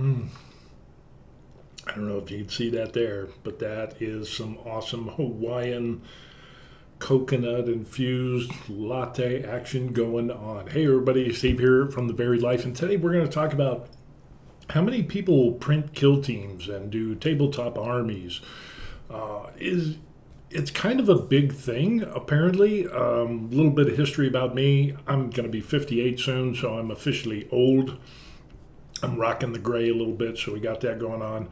I don't know if you can see that there, but that is some awesome Hawaiian coconut infused latte action going on. Hey everybody, Steve here from The Varied Life, and today we're going to talk about how many people print kill teams and do tabletop armies. Is It's kind of a big thing, apparently. A little bit of history about me. I'm going to be 58 soon, so I'm officially old. I'm rocking the gray a little bit, so we got that going on.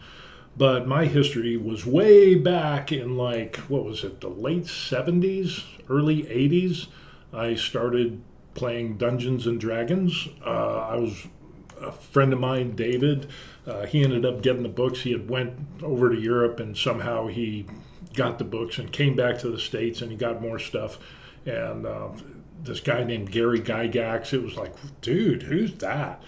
But my history was way back in, like, what was it, the late 70s, early 80s. I started playing Dungeons and Dragons. I was a friend of mine, David. He ended up getting the books. He had went over to Europe, and somehow he got the books and came back to the States, and he got more stuff. And this guy named Gary Gygax, it was like, dude, who's that?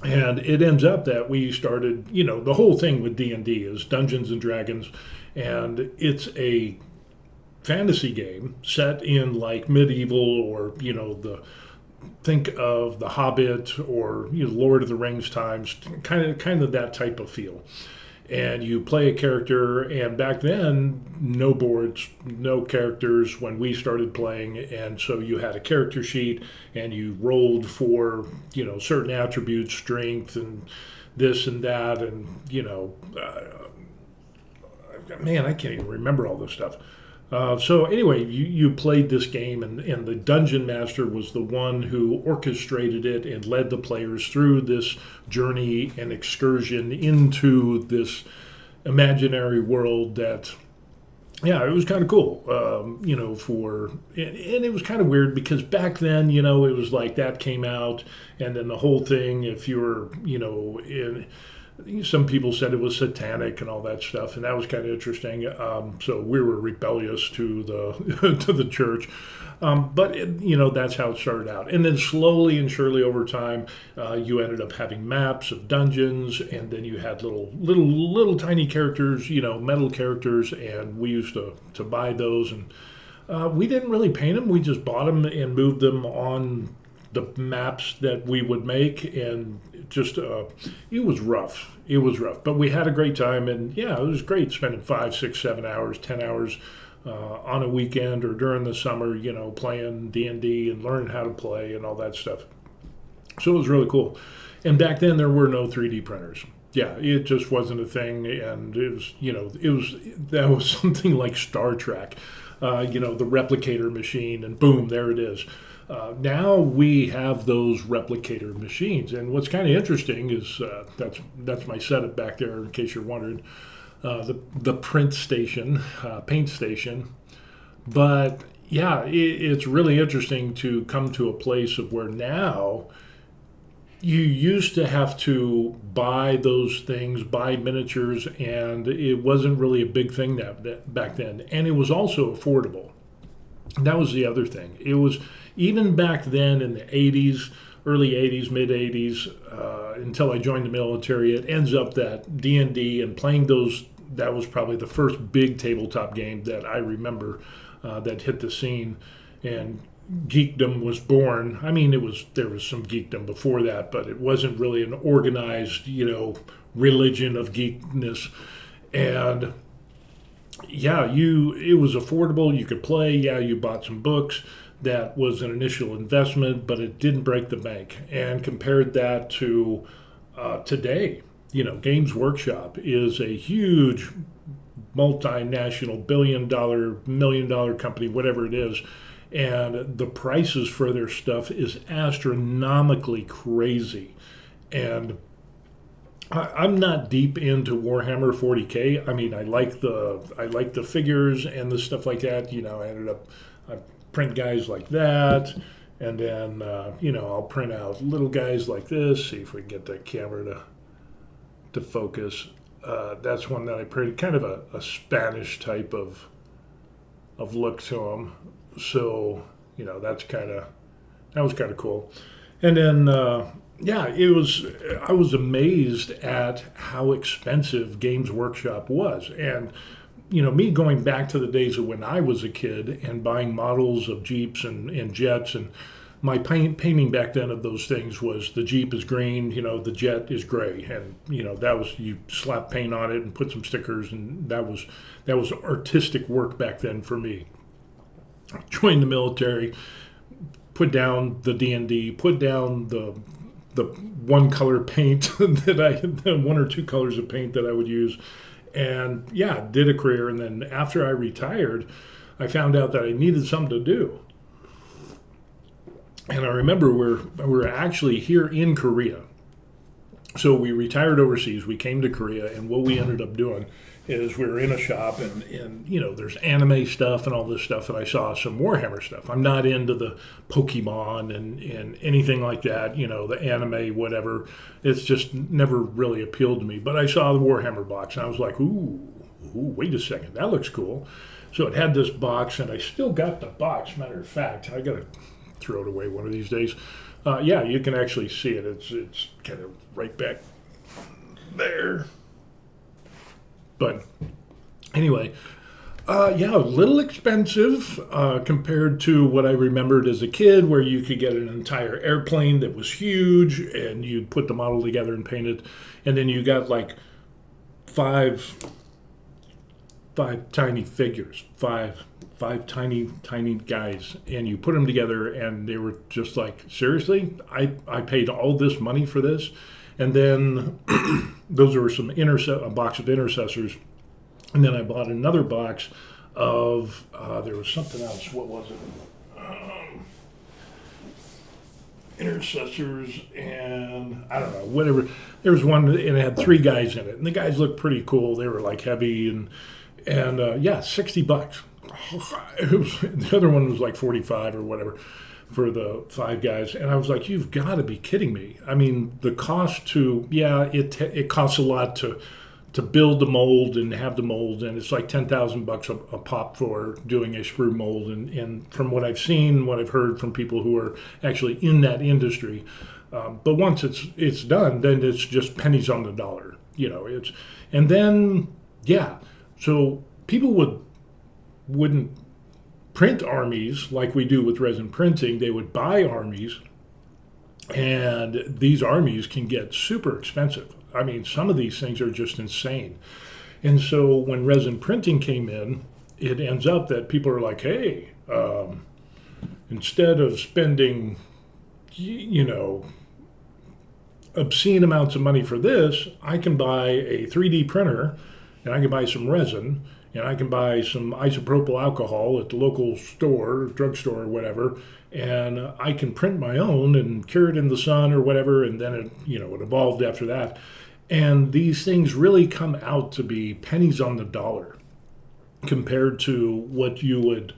And it ends up that we started, the whole thing with D&D is Dungeons and Dragons, and it's a fantasy game set in like medieval or, think of The Hobbit or Lord of the Rings times, kind of that type of feel. And you play a character, and back then, no boards, no characters when we started playing, and so you had a character sheet, and you rolled for, certain attributes, strength, and this and that, and, man, I can't even remember all this stuff. So anyway, you played this game, and the dungeon master was the one who orchestrated it and led the players through this journey and excursion into this imaginary world that, yeah, it was kind of cool, and it was kind of weird because back then, it was like that came out, and then the whole thing, if you were, some people said it was satanic and all that stuff, and that was kind of interesting. So we were rebellious to the to the church, but that's how it started out. And then slowly and surely over time, you ended up having maps of dungeons, and then you had little tiny characters, metal characters, and we used to buy those, and we didn't really paint them. We just bought them and moved them on the maps that we would make, and just it was rough. It was rough, but we had a great time, and yeah, it was great spending 5, 6, 7 hours, 10 hours on a weekend or during the summer, playing D&D and learning how to play and all that stuff. So it was really cool. And back then there were no 3D printers. Yeah, it just wasn't a thing, and that was something like Star Trek, the replicator machine, and boom, there it is. Now we have those replicator machines, and what's kind of interesting is that's my setup back there. In case you're wondering, the print station, paint station. But yeah, it's really interesting to come to a place of where now you used to have to buy those things, buy miniatures, and it wasn't really a big thing that back then, and it was also affordable. That was the other thing. It was, even back then in the 80s, early 80s, mid 80s, until I joined the military, it ends up that D&D and playing those, that was probably the first big tabletop game that I remember that hit the scene, and geekdom was born. I mean, there was some geekdom before that, but it wasn't really an organized, religion of geekness. And yeah, it was affordable. You could play. Yeah, you bought some books. That was an initial investment, but it didn't break the bank. And compared that to today, Games Workshop is a huge multinational billion-dollar, million-dollar company, whatever it is. And the prices for their stuff is astronomically crazy. And I'm not deep into Warhammer 40K. I mean, I like the figures and the stuff like that. I print guys like that, and then I'll print out little guys like this. See if we can get the camera to focus. That's one that I printed, kind of a Spanish type of look to them. So that was kind of cool. And then. Yeah, I was amazed at how expensive Games Workshop was. And, me going back to the days of when I was a kid and buying models of Jeeps and jets and my painting back then of those things was the Jeep is green, the Jet is gray, and that was, you slap paint on it and put some stickers, and that was artistic work back then for me. Joined the military, put down the D&D, put down the one color paint the one or two colors of paint that I would use, and yeah, did a career. And then after I retired, I found out that I needed something to do. And I remember we're actually here in Korea. So we retired overseas, we came to Korea, and what we ended up doing is we were in a shop, and there's anime stuff and all this stuff, and I saw some Warhammer stuff. I'm not into the Pokemon and anything like that, the anime, whatever. It's just never really appealed to me. But I saw the Warhammer box, and I was like, ooh, wait a second, that looks cool. So it had this box, and I still got the box. Matter of fact, I got to throw it away one of these days. Yeah, you can actually see it. It's kind of right back there. But anyway, yeah, a little expensive compared to what I remembered as a kid, where you could get an entire airplane that was huge, and you'd put the model together and paint it, and then you got like five tiny figures, five tiny guys, and you put them together, and they were just like, seriously, I paid all this money for this. And then those were a box of intercessors, and then I bought another box of there was something else. What was it? Intercessors, and I don't know, whatever. There was one, and it had 3 guys in it, and the guys looked pretty cool. They were like heavy, and yeah, $60. The other one was like 45 or whatever for the 5 guys, and I was like, you've got to be kidding me. I mean, the cost it costs a lot to build the mold and have the mold, and it's like $10,000 a pop for doing a sprue mold, and from what I've seen, what I've heard from people who are actually in that industry, but once it's done, then it's just pennies on the dollar, and then yeah, so people wouldn't print Armies like we do with resin printing. They would buy Armies, and these Armies can get super expensive. I mean, some of these things are just insane. And so when resin printing came in, it ends up that people are like, hey, instead of spending, obscene amounts of money for this, I can buy a 3D printer, and I can buy some resin, and I can buy some isopropyl alcohol at the local store, drugstore, or whatever, and I can print my own and cure it in the sun or whatever, and then it evolved after that. And these things really come out to be pennies on the dollar compared to what you would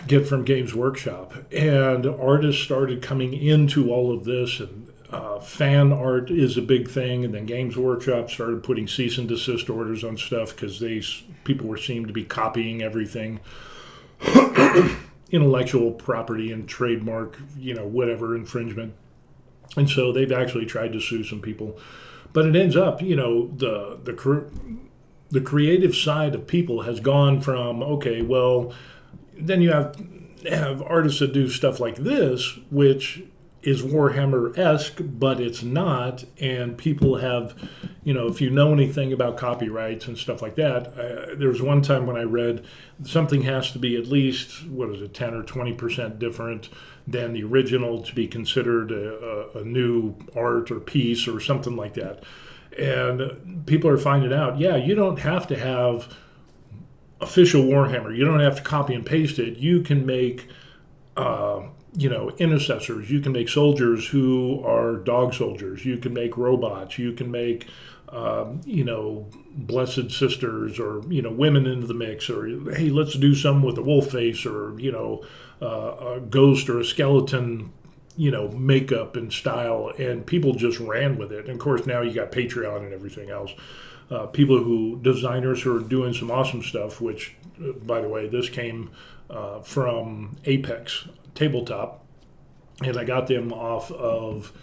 get from Games Workshop. And artists started coming into all of this, and fan art is a big thing, and then Games Workshop started putting cease and desist orders on stuff because people seemed to be copying everything. Intellectual property and trademark, whatever infringement. And so they've actually tried to sue some people. But it ends up, the creative side of people has gone from, okay, well, then you have artists that do stuff like this, which is Warhammer-esque, but it's not. And people have, if you know anything about copyrights and stuff like that, there was one time when I read something has to be at least, 10 or 20% different than the original to be considered a new art or piece or something like that. And people are finding out, yeah, you don't have to have official Warhammer. You don't have to copy and paste it. You can make intercessors. You can make soldiers who are dog soldiers. You can make robots. You can make, blessed sisters, or, women into the mix, or, hey, let's do some with a wolf face, or, a ghost or a skeleton, makeup and style. And people just ran with it. And of course, now you got Patreon and everything else. Designers who are doing some awesome stuff, which, by the way, this came from Apex Tabletop, and I got them off of,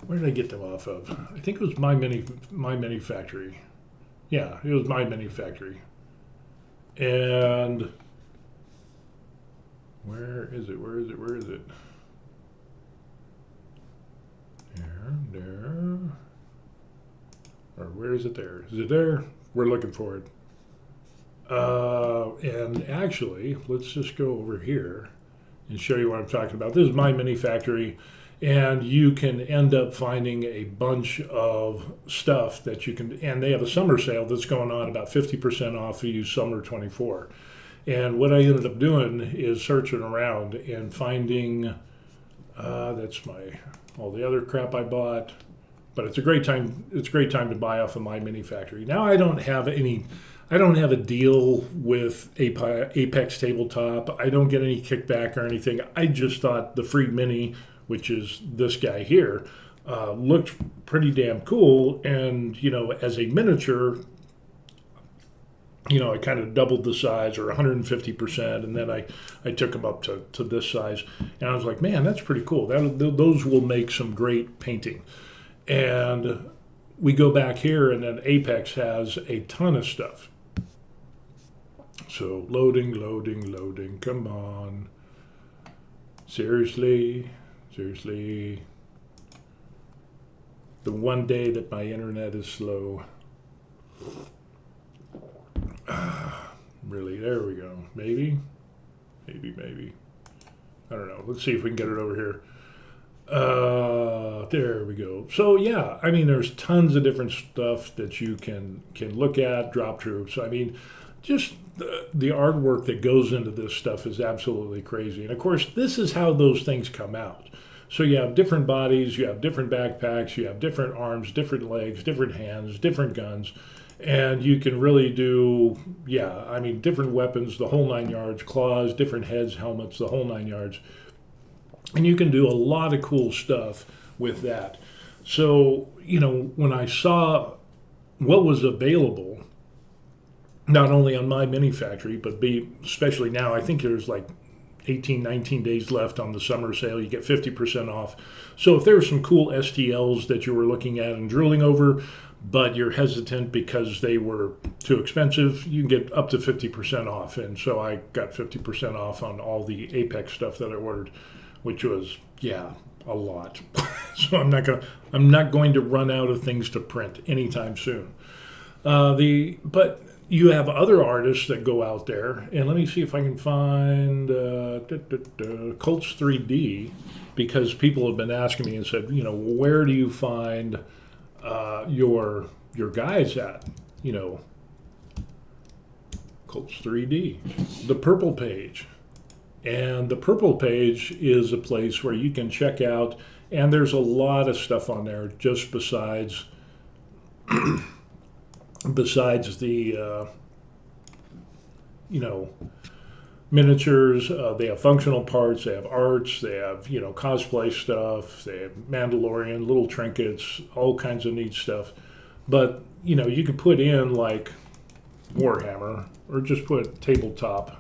where did I get them off of? I think it was My Mini Factory. Yeah, it was My Mini Factory. And Where is it? Where is it? Where is it? There. Or where is it there? Is it there? We're looking for it. And actually, let's just go over here and show you what I'm talking about. This is my mini factory, and you can end up finding a bunch of stuff that you can, and they have a summer sale that's going on about 50% off if you use summer 24. And what I ended up doing is searching around and finding, that's all the other crap I bought, but it's a great time to buy off of my mini factory. Now I don't have a deal with Apex Tabletop. I don't get any kickback or anything. I just thought the free mini, which is this guy here, looked pretty damn cool. And, as a miniature, I kind of doubled the size, or 150%, and then I took them up to this size. And I was like, man, that's pretty cool. Those will make some great painting. And we go back here, and then Apex has a ton of stuff. So loading, come on. Seriously. The one day that my internet is slow. Really, there we go. Maybe. I don't know. Let's see if we can get it over here. There we go. So yeah, there's tons of different stuff that you can look at. Drop troops. Just the artwork that goes into this stuff is absolutely crazy. And of course, this is how those things come out. So you have different bodies, you have different backpacks, you have different arms, different legs, different hands, different guns. And you can really do, different weapons, the whole 9 yards, claws, different heads, helmets, the whole 9 yards. And you can do a lot of cool stuff with that. So, when I saw what was available, not only on my mini factory, but especially now, I think there's like 18, 19 days left on the summer sale. You get 50% off. So if there were some cool STLs that you were looking at and drooling over, but you're hesitant because they were too expensive, you can get up to 50% off. And so I got 50% off on all the Apex stuff that I ordered, which was, a lot. So I'm not going to run out of things to print anytime soon. But you have other artists that go out there, and let me see if I can find Colts 3D, because people have been asking me and said, where do you find your guys at? Colts 3D, the purple page. And the purple page is a place where you can check out, and there's a lot of stuff on there just besides the miniatures. They have functional parts, they have arts, they have cosplay stuff, they have Mandalorian, little trinkets, all kinds of neat stuff. But you could put in like Warhammer, or just put tabletop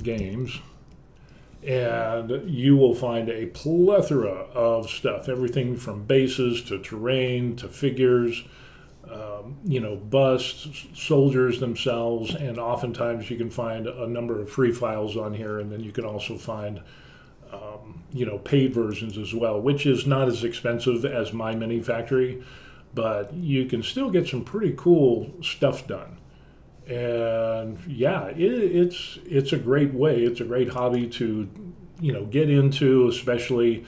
games, and you will find a plethora of stuff, everything from bases to terrain to figures, busts, soldiers themselves, and oftentimes you can find a number of free files on here, and then you can also find paid versions as well, which is not as expensive as my mini factory, but you can still get some pretty cool stuff done. And it's a great way. It's a great hobby to, get into, especially.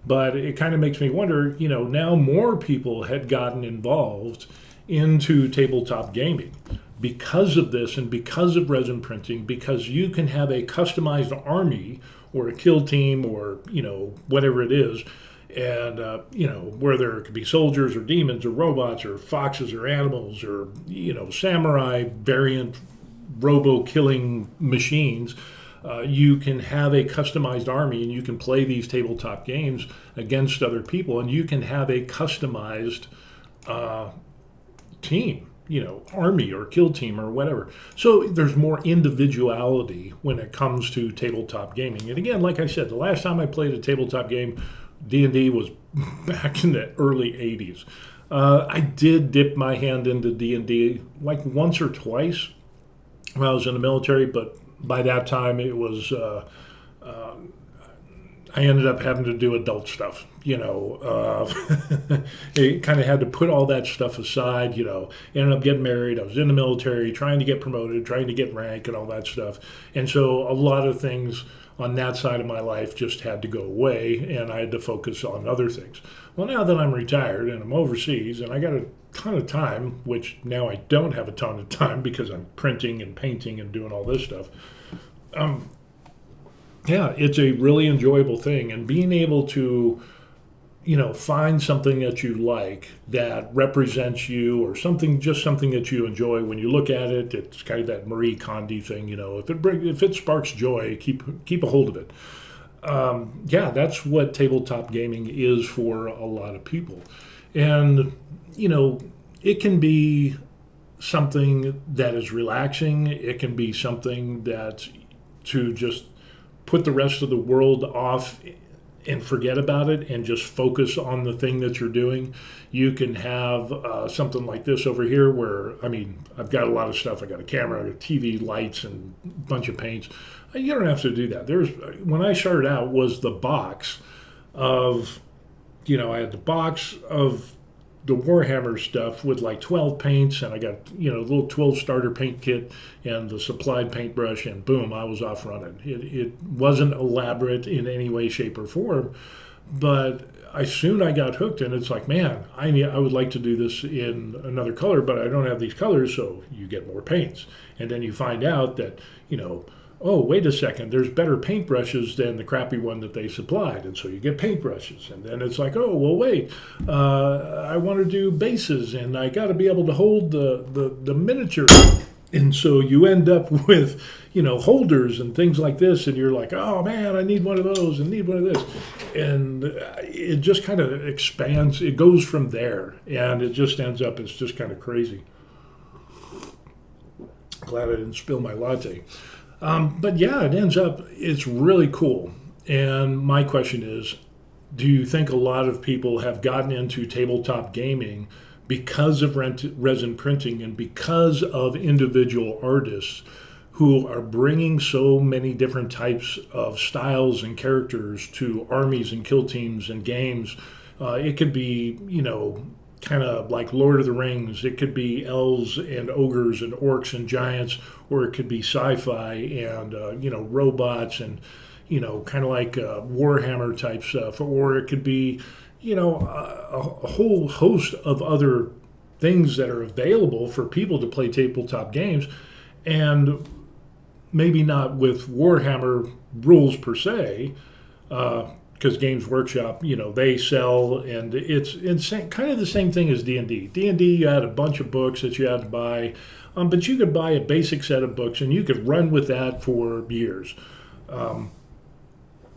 But it kind of makes me wonder, now more people had gotten involved into tabletop gaming because of this and because of resin printing, because you can have a customized army or a kill team or, whatever it is. And, whether it could be soldiers or demons or robots or foxes or animals or, samurai variant robo-killing machines, you can have a customized army and you can play these tabletop games against other people, and you can have a customized team, army or kill team or whatever. So there's more individuality when it comes to tabletop gaming. And again, like I said, the last time I played a tabletop game, D&D, was back in the early 80s. I did dip my hand into D&D like once or twice, when I was in the military, but by that time it was I ended up having to do adult stuff. It kind of had to put all that stuff aside. Ended up getting married. I was in the military, trying to get promoted, trying to get rank, and all that stuff. And so a lot of things on that side of my life just had to go away, and I had to focus on other things. Well, now that I'm retired and I'm overseas, and I got a ton of time, which now I don't have a ton of time because I'm printing and painting and doing all this stuff. Yeah, it's a really enjoyable thing, and being able to, find something that you like that represents you, or just something that you enjoy. When you look at it, it's kind of that Marie Kondo thing. If it sparks joy, keep a hold of it. Yeah, that's what tabletop gaming is for a lot of people, and it can be something that is relaxing. It can be something that to just put the rest of the world off and forget about it and just focus on the thing that you're doing. You can have something like this over here where, I've got a lot of stuff. I got a camera, I got TV, lights, and a bunch of paints. You don't have to do that. When I started out was the box of, I had the box of the Warhammer stuff with like 12 paints, and I got, a little 12 starter paint kit and the supplied paintbrush, and boom, I was off running. It wasn't elaborate in any way, shape, or form, but I got hooked, and it's like, man, I would like to do this in another color, but I don't have these colors, so you get more paints. And then you find out that, oh, wait a second, there's better paintbrushes than the crappy one that they supplied. And so you get paintbrushes. And then it's like, oh, well, wait, I want to do bases, and I got to be able to hold the miniature. And so you end up with, holders and things like this. And you're like, oh, man, I need one of those and need one of this. And it just kind of expands. It goes from there. And it just ends up, it's just kind of crazy. Glad I didn't spill my latte. But yeah, it ends up, it's really cool. And my question is, do you think a lot of people have gotten into tabletop gaming because of resin printing and because of individual artists who are bringing so many different types of styles and characters to armies and kill teams and games? It could be, kind of like Lord of the Rings. It could be elves and ogres and orcs and giants, or it could be sci-fi and robots and kind of like Warhammer type stuff, or it could be a whole host of other things that are available for people to play tabletop games, and maybe not with Warhammer rules per se. Because Games Workshop, they sell, and it's kind of the same thing as D&D. D&D, you had a bunch of books that you had to buy, but you could buy a basic set of books, and you could run with that for years.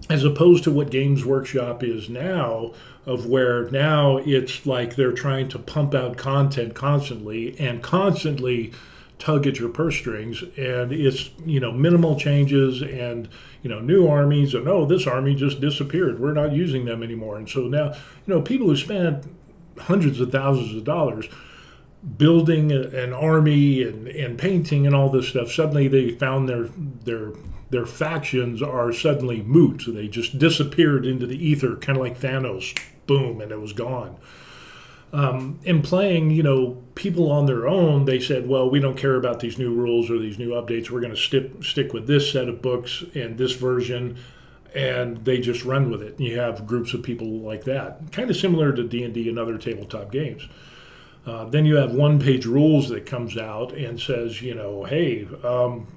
As opposed to what Games Workshop is now, of where now it's like they're trying to pump out content constantly and constantly tug at your purse strings, and it's minimal changes and new armies, and oh, this army just disappeared, we're not using them anymore. And so now people who spent hundreds of thousands of dollars building an army and painting and all this stuff, suddenly they found their factions are suddenly moot. So they just disappeared into the ether, kind of like Thanos, boom, and it was gone. In playing, people on their own, they said, well, we don't care about these new rules or these new updates. We're going to stick with this set of books and this version, and they just run with it. And you have groups of people like that, kind of similar to D&D and other tabletop games. Then you have OnePage Rules that comes out and says, hey,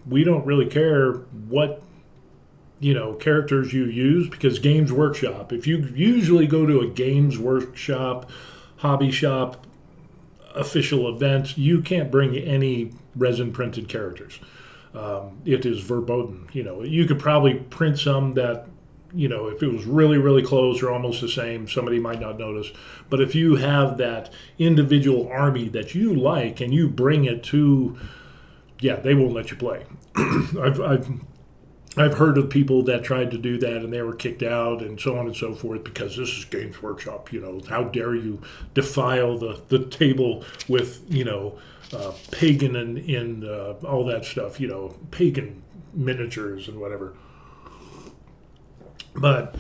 we don't really care what characters you use, because Games Workshop, if you usually go to a Games Workshop hobby shop official event, you can't bring any resin printed characters. It is verboten. You could probably print some that, if it was really, really close or almost the same, somebody might not notice. But if you have that individual army that you like and you bring it to, they won't let you play. I've heard of people that tried to do that and they were kicked out and so on and so forth, because this is Games Workshop. How dare you defile the table with, pagan and all that stuff, pagan miniatures and whatever. But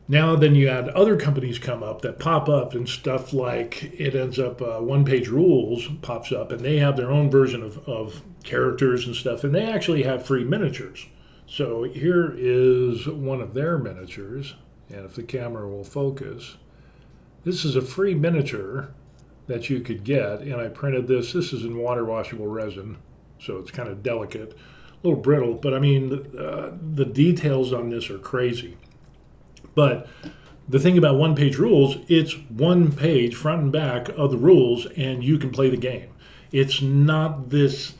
now then you had other companies come up that pop up and stuff like it ends up OnePage Rules pops up and they have their own version of characters and stuff, and they actually have free miniatures. So here is one of their miniatures, and if the camera will focus, this is a free miniature that you could get, and I printed this. This is in water washable resin, so it's kind of delicate, a little brittle, but I mean the details on this are crazy. But the thing about OnePage Rules, it's one page front and back of the rules, and you can play the game. It's not this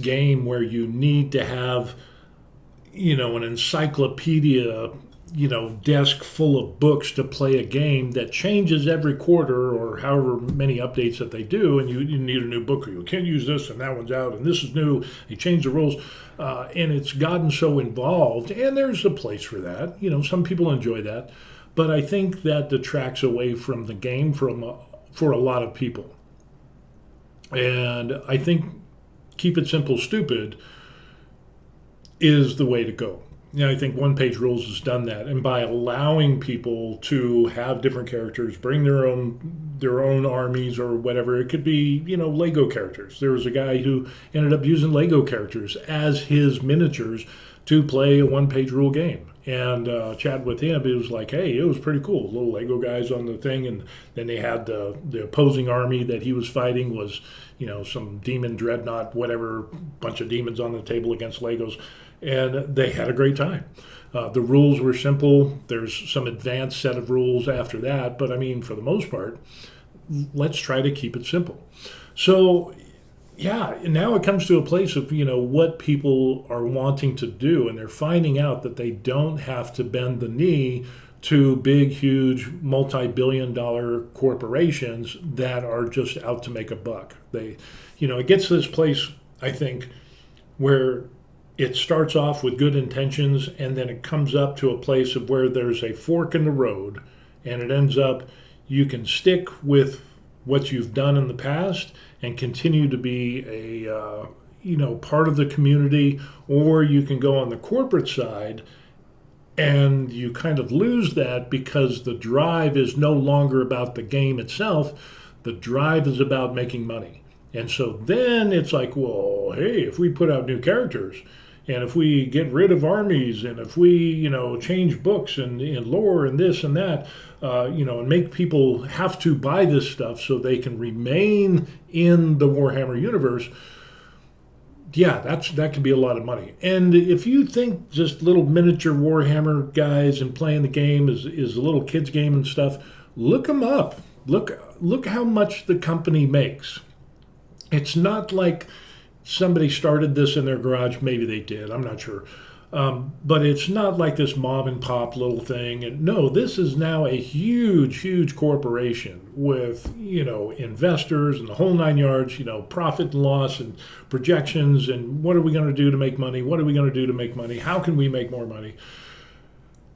game where you need to have, an encyclopedia, desk full of books to play a game that changes every quarter or however many updates that they do, and you need a new book, or you can't use this, and that one's out, and this is new. They change the rules. And it's gotten so involved, and there's a place for that. Some people enjoy that, but I think that detracts away from the game for a lot of people. And I think keep it simple, stupid is the way to go. I think OnePage Rules has done that, and by allowing people to have different characters, bring their own armies or whatever, it could be Lego characters. There was a guy who ended up using Lego characters as his miniatures to play a one-page rule game, and chat with him. It was like, hey, it was pretty cool. Little Lego guys on the thing, and then they had the opposing army that he was fighting was some demon dreadnought, whatever, bunch of demons on the table against Legos. And they had a great time. The rules were simple. There's some advanced set of rules after that, but I mean, for the most part, let's try to keep it simple. So, yeah, now it comes to a place of, what people are wanting to do, and they're finding out that they don't have to bend the knee to big, huge, multi-billion-dollar corporations that are just out to make a buck. It gets to this place, I think, where it starts off with good intentions, and then it comes up to a place of where there's a fork in the road, and it ends up you can stick with what you've done in the past and continue to be a part of the community, or you can go on the corporate side and you kind of lose that because the drive is no longer about the game itself. The drive is about making money. And so then it's like, well, hey, if we put out new characters, and if we get rid of armies, and if we, change books and lore and this and that, and make people have to buy this stuff so they can remain in the Warhammer universe, yeah, that can be a lot of money. And if you think just little miniature Warhammer guys and playing the game is a little kids game and stuff, look them up. Look how much the company makes. It's not like somebody started this in their garage. Maybe they did. I'm not sure. But it's not like this mom and pop little thing. And no, this is now a huge, huge corporation with, investors and the whole nine yards, profit and loss and projections. And what are we going to do to make money? What are we going to do to make money? How can we make more money?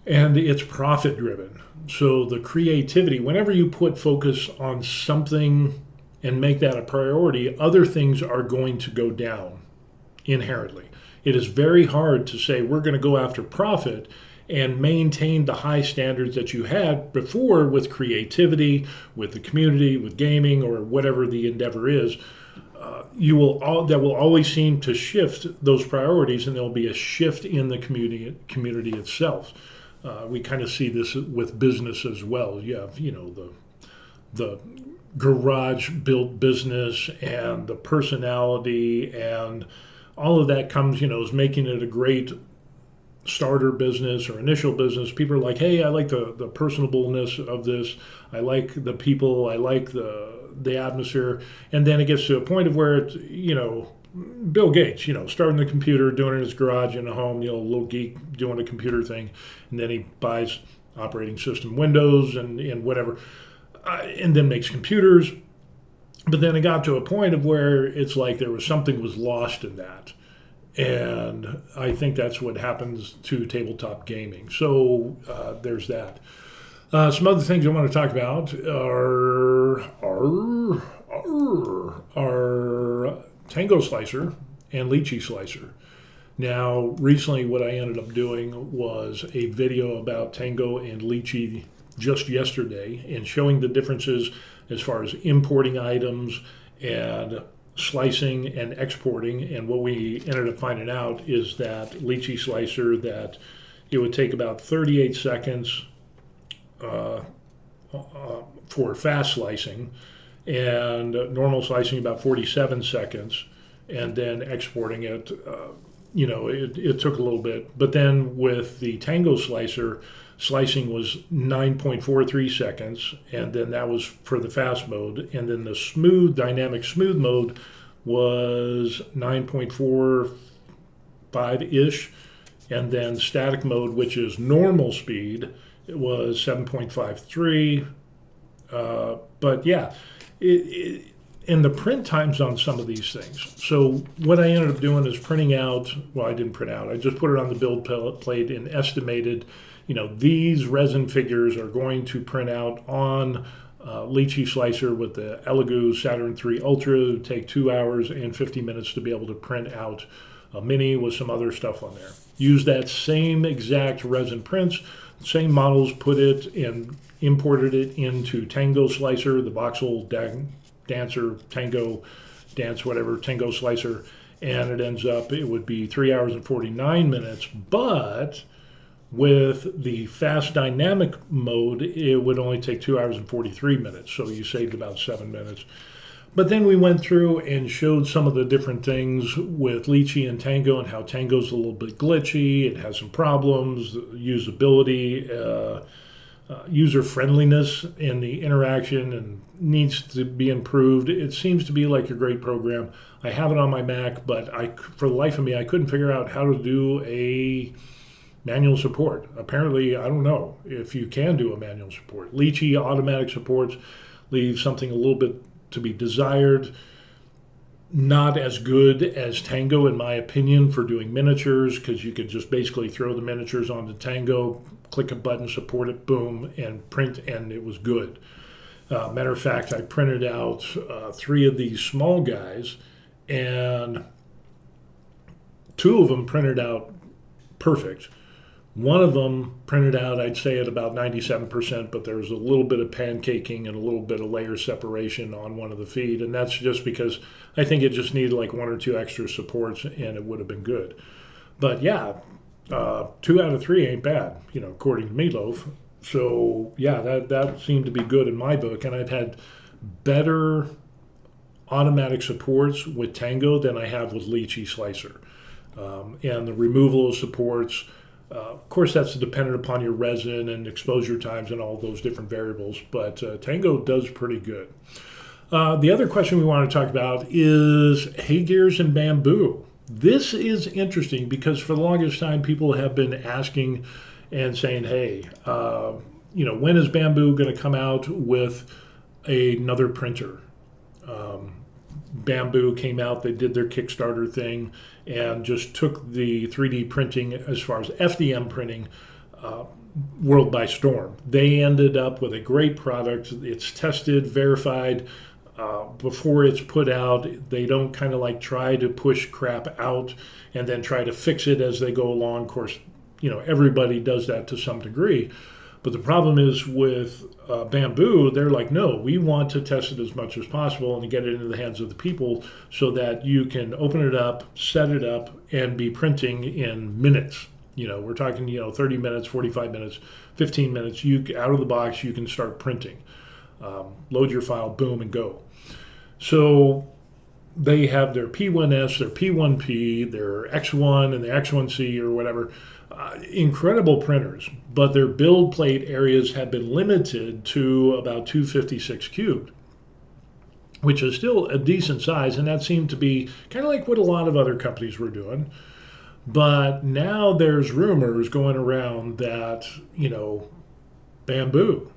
And it's profit driven. So the creativity, whenever you put focus on something and make that a priority, other things are going to go down inherently. It is very hard to say we're going to go after profit and maintain the high standards that you had before with creativity, with the community, with gaming, or whatever the endeavor is. That will always seem to shift those priorities, and there'll be a shift in the community itself. We kind of see this with business as well. You have, the garage built business and the personality and all of that comes, is making it a great starter business or initial business. People are like, hey, I like the personableness of this. I like the people. I like the atmosphere. And then it gets to a point of where it's, Bill Gates, starting the computer, doing it in his garage in a home, a little geek doing a computer thing. And then he buys operating system Windows and whatever. And then makes computers. But then it got to a point of where it's like there was something was lost in that. And I think that's what happens to tabletop gaming. So there's that. Some other things I want to talk about our Tango slicer and Lychee slicer. Now, recently what I ended up doing was a video about Tango and Lychee just yesterday and showing the differences as far as importing items and slicing and exporting. And what we ended up finding out is that Lychee slicer, that it would take about 38 seconds for fast slicing, and normal slicing about 47 seconds, and then exporting it, it took a little bit. But then with the Tango slicer, slicing was 9.43 seconds, and then that was for the fast mode. And then the dynamic smooth mode was 9.45-ish. And then static mode, which is normal speed, it was 7.53. But yeah, and the print times on some of these things. So what I ended up doing is printing out, well, I didn't print out, I just put it on the build plate and estimated, these resin figures are going to print out on Lychee slicer with the Elegoo Saturn III Ultra. It would take 2 hours and 50 minutes to be able to print out a mini with some other stuff on there. Use that same exact resin prints, same models, put it and imported it into Tango slicer, the Voxel Dancer, Tango Dance, whatever, Tango slicer, and it ends up, it would be 3 hours and 49 minutes, but with the fast dynamic mode, it would only take 2 hours and 43 minutes, so you saved about 7 minutes. But then we went through and showed some of the different things with Lychee and Tango, and how Tango's a little bit glitchy, it has some problems, usability, user friendliness in the interaction, and needs to be improved. It seems to be like a great program. I have it on my Mac, but for the life of me, I couldn't figure out how to do a manual support. Apparently, I don't know if you can do a manual support. Lychee automatic supports leave something a little bit to be desired. Not as good as Tango, in my opinion, for doing miniatures, because you could just basically throw the miniatures onto Tango, click a button, support it, boom, and print, and it was good. Matter of fact, I printed out 3 of these small guys, and 2 of them printed out perfect. One of them printed out, I'd say, at about 97%, but there was a little bit of pancaking and a little bit of layer separation on one of the feed, and that's just because I think it just needed like 1 or 2 extra supports, and it would have been good. But yeah, 2 out of 3 ain't bad, according to Meatloaf. So yeah, that seemed to be good in my book, and I've had better automatic supports with Tango than I have with Lychee slicer. And the removal of supports, of course, that's dependent upon your resin and exposure times and all those different variables, but Tango does pretty good. The other question we want to talk about is Heygears and Bambu. This is interesting because for the longest time, people have been asking and saying, hey, when is Bambu going to come out with another printer? Bambu came out, they did their Kickstarter thing and just took the 3D printing, as far as FDM printing, world by storm. They ended up with a great product. It's tested, verified. Before it's put out, they don't kind of like try to push crap out and then try to fix it as they go along. Of course, everybody does that to some degree. But the problem is with Bambu, they're like, no, we want to test it as much as possible and get it into the hands of the people so that you can open it up, set it up, and be printing in minutes. We're talking, 30 minutes, 45 minutes, 15 minutes. Out of the box, you can start printing. Load your file, boom, and go. So they have their P1S, their P1P, their X1, and the X1C or whatever. Incredible printers, but their build plate areas have been limited to about 256 cubed, which is still a decent size, and that seemed to be kind of like what a lot of other companies were doing. But now there's rumors going around that, Bambu,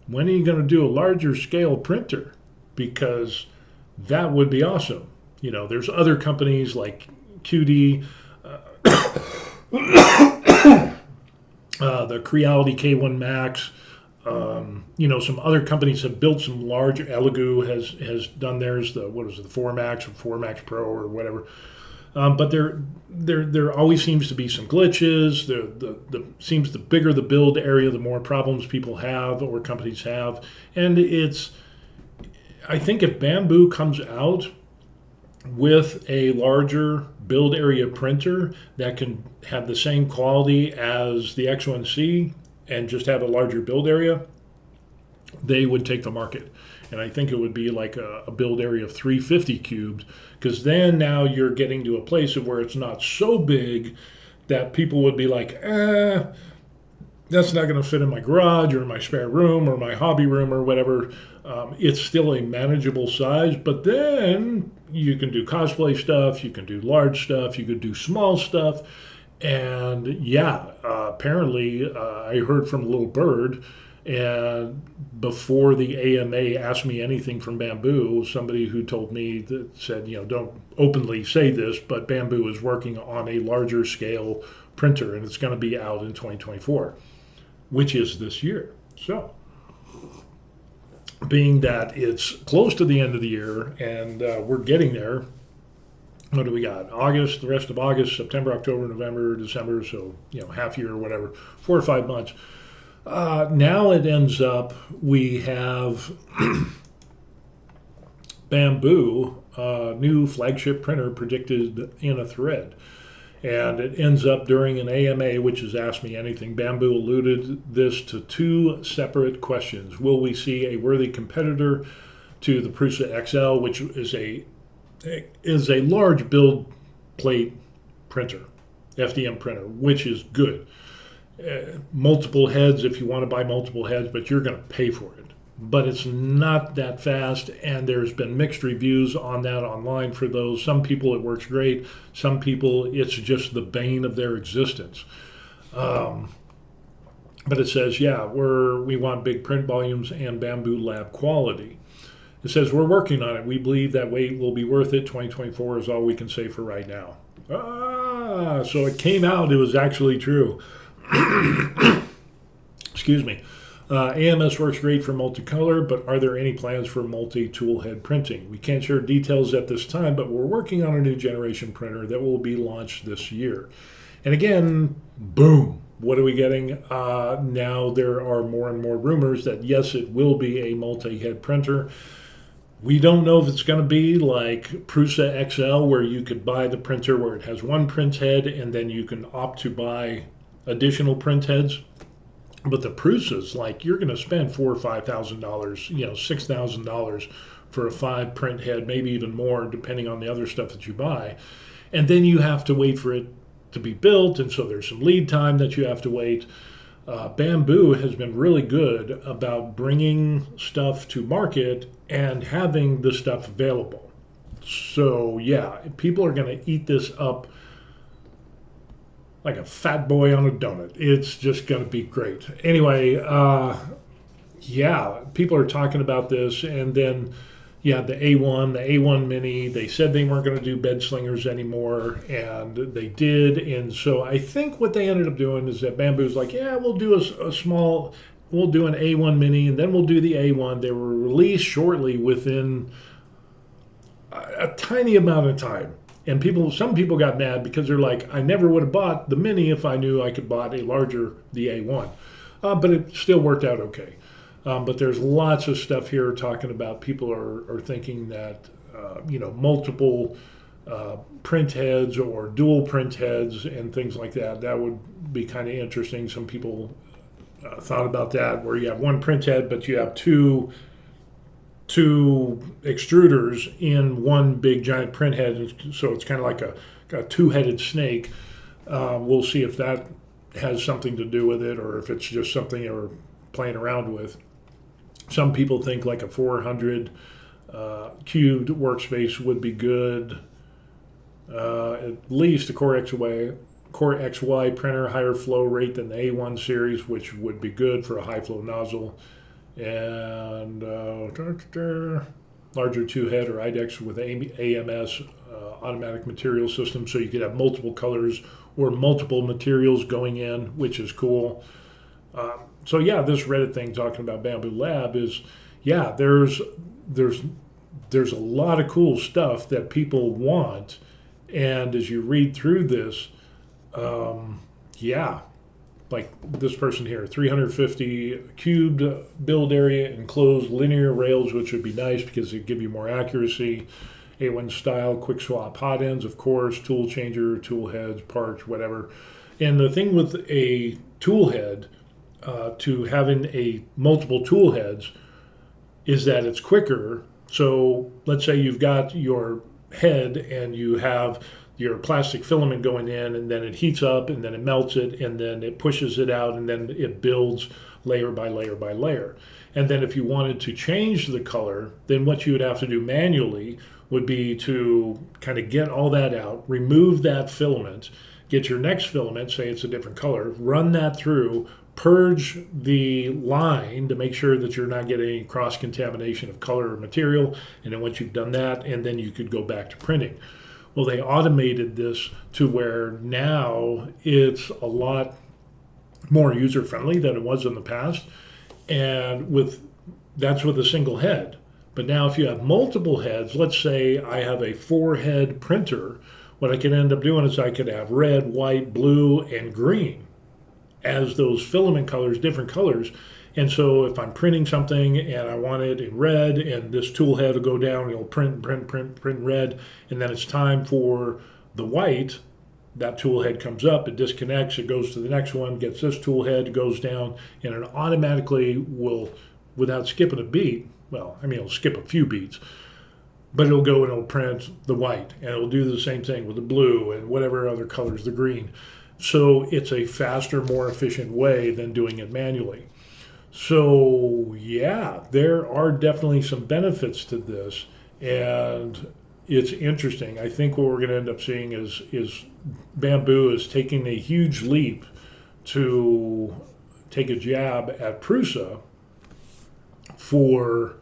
when are you going to do a larger scale printer? Because that would be awesome. There's other companies like QD, the Creality K1 Max, Some other companies have built some large. Elegoo has done theirs. The 4Max or 4Max Pro or whatever. But there always seems to be some glitches. Seems the bigger the build area, the more problems people have or companies have. And I think if Bambu comes out with a larger build area printer that can have the same quality as the X1C and just have a larger build area, they would take the market. And I think it would be like a build area of 350 cubed, because then now you're getting to a place of where it's not so big that people would be like, that's not going to fit in my garage or in my spare room or my hobby room or whatever. It's still a manageable size, but then you can do cosplay stuff, you can do large stuff, you could do small stuff. And apparently I heard from a little bird, and before the AMA asked me anything from Bambu, somebody who told me that said, don't openly say this, but Bambu is working on a larger scale printer, and it's going to be out in 2024, which is this year. So, being that it's close to the end of the year and we're getting there, what do we got? August, the rest of August, September, October, November, December, so, half year or whatever, 4 or 5 months. Now it ends up we have Bambu, new flagship printer predicted in a thread. And it ends up during an AMA, which is Ask Me Anything. Bambu alluded this to 2 separate questions. Will we see a worthy competitor to the Prusa XL, which is a large build plate printer, FDM printer, which is good. Multiple heads if you want to buy multiple heads, but you're going to pay for it. But it's not that fast, and there's been mixed reviews on that online for those. Some people it works great. Some people it's just the bane of their existence. But it says, we want big print volumes and Bambu lab quality. It says we're working on it. We believe that wait will be worth it. 2024 is all we can say for right now. So it came out. It was actually true. Excuse me. AMS works great for multicolor, but are there any plans for multi-tool head printing? We can't share details at this time, but we're working on a new generation printer that will be launched this year. And again, boom, what are we getting? Now there are more and more rumors that yes, it will be a multi-head printer. We don't know if it's going to be like Prusa XL, where you could buy the printer where it has one print head and then you can opt to buy additional print heads. But the Prusas, like you're going to spend $4,000 or $5,000, $6,000 for a 5 print head, maybe even more, depending on the other stuff that you buy. And then you have to wait for it to be built, and so there's some lead time that you have to wait. Bambu has been really good about bringing stuff to market and having the stuff available. So people are going to eat this up like a fat boy on a donut. It's just going to be great. Anyway, people are talking about this. And then, the A1 Mini, they said they weren't going to do bed slingers anymore, and they did. And so I think what they ended up doing is that Bambu's like, we'll do we'll do an A1 Mini, and then we'll do the A1. They were released shortly within a tiny amount of time. And some people got mad because they're like, I never would have bought the Mini if I knew I could buy the A1. But it still worked out okay. But there's lots of stuff here talking about people are thinking that, multiple print heads or dual print heads and things like that. That would be kind of interesting. Some people thought about that, where you have one print head, but you have two extruders in one big giant print head, so it's kind of like a two-headed snake. We'll see if that has something to do with it, or if it's just something they were playing around with. Some people think like a 400 cubed workspace would be good. At least a Core XY printer, higher flow rate than the A1 series, which would be good for a high flow nozzle. And larger 2-head or IDEX with AMS automatic material system, so you could have multiple colors or multiple materials going in, which is cool. So yeah, this Reddit thing talking about Bambu Lab is, yeah, there's there's a lot of cool stuff that people want, and as you read through this, yeah, like this person here, 350 cubed build area, enclosed linear rails, which would be nice because it give you more accuracy. A1 style, quick swap hot ends, of course, tool changer, tool heads, parts, whatever. And the thing with a tool head, to having a multiple tool heads, is that it's quicker. So let's say you've got your head and you have your plastic filament going in, and then it heats up, and then it melts it, and then it pushes it out, and then it builds layer by layer by layer. And then if you wanted to change the color, then what you would have to do manually would be to kind of get all that out, remove that filament, get your next filament, say it's a different color, run that through, purge the line to make sure that you're not getting any cross-contamination of color or material, and then once you've done that, and then you could go back to printing. Well, they automated this to where now it's a lot more user-friendly than it was in the past, and that's with a single head. But now if you have multiple heads, let's say I have a 4-head printer, what I can end up doing is I could have red, white, blue, and green as those filament colors, different colors. And so if I'm printing something and I want it in red, and this tool head will go down, it'll print red, and then it's time for the white, that tool head comes up, it disconnects, it goes to the next one, gets this tool head, goes down, and it automatically will, without skipping a beat, well, I mean, it'll skip a few beats, but it'll go and it'll print the white, and it'll do the same thing with the blue and whatever other colors, the green. So it's a faster, more efficient way than doing it manually. So yeah, there are definitely some benefits to this, and it's interesting. I think what we're going to end up seeing is Bambu is taking a huge leap to take a jab at Prusa for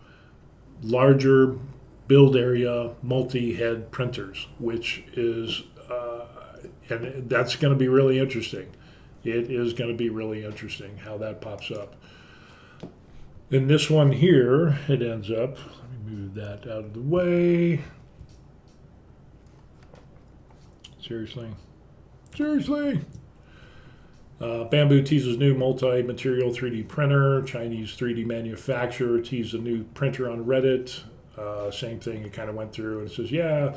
larger build area multi-head printers, which is and that's going to be really interesting. It is going to be really interesting how that pops up. In this one here, it ends up, let me move that out of the way. Seriously. Bambu teases new multi-material 3D printer. Chinese 3D manufacturer teased a new printer on Reddit. Same thing, it kind of went through and it says, yeah,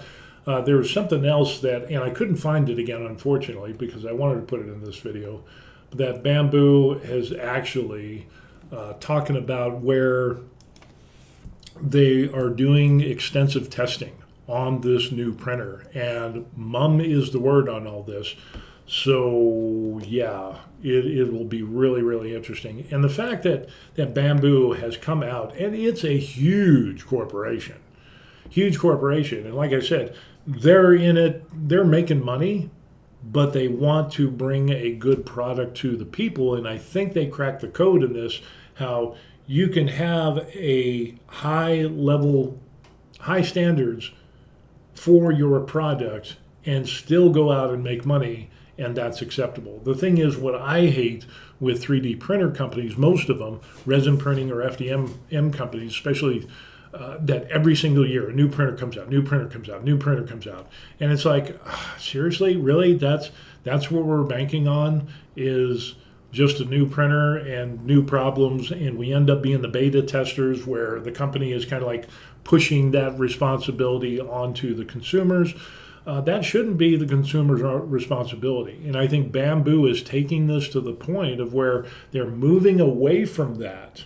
there was something else that, and I couldn't find it again, unfortunately, because I wanted to put it in this video, but that Bambu has actually talking about where they are doing extensive testing on this new printer, and mum is the word on all this. So yeah, it will be really, really interesting. And the fact that Bambu has come out, and it's a huge corporation, and like I said, they're in it, they're making money, but they want to bring a good product to the people, and I think they cracked the code in this, how you can have a high standards for your product and still go out and make money, and that's acceptable. The thing is, what I hate with 3D printer companies, most of them, resin printing or FDM companies, especially, that every single year a new printer comes out, and it's like, seriously, really? That's what we're banking on, is just a new printer and new problems, and we end up being the beta testers where the company is kind of like pushing that responsibility onto the consumers. That shouldn't be the consumer's responsibility. And I think Bambu is taking this to the point of where they're moving away from that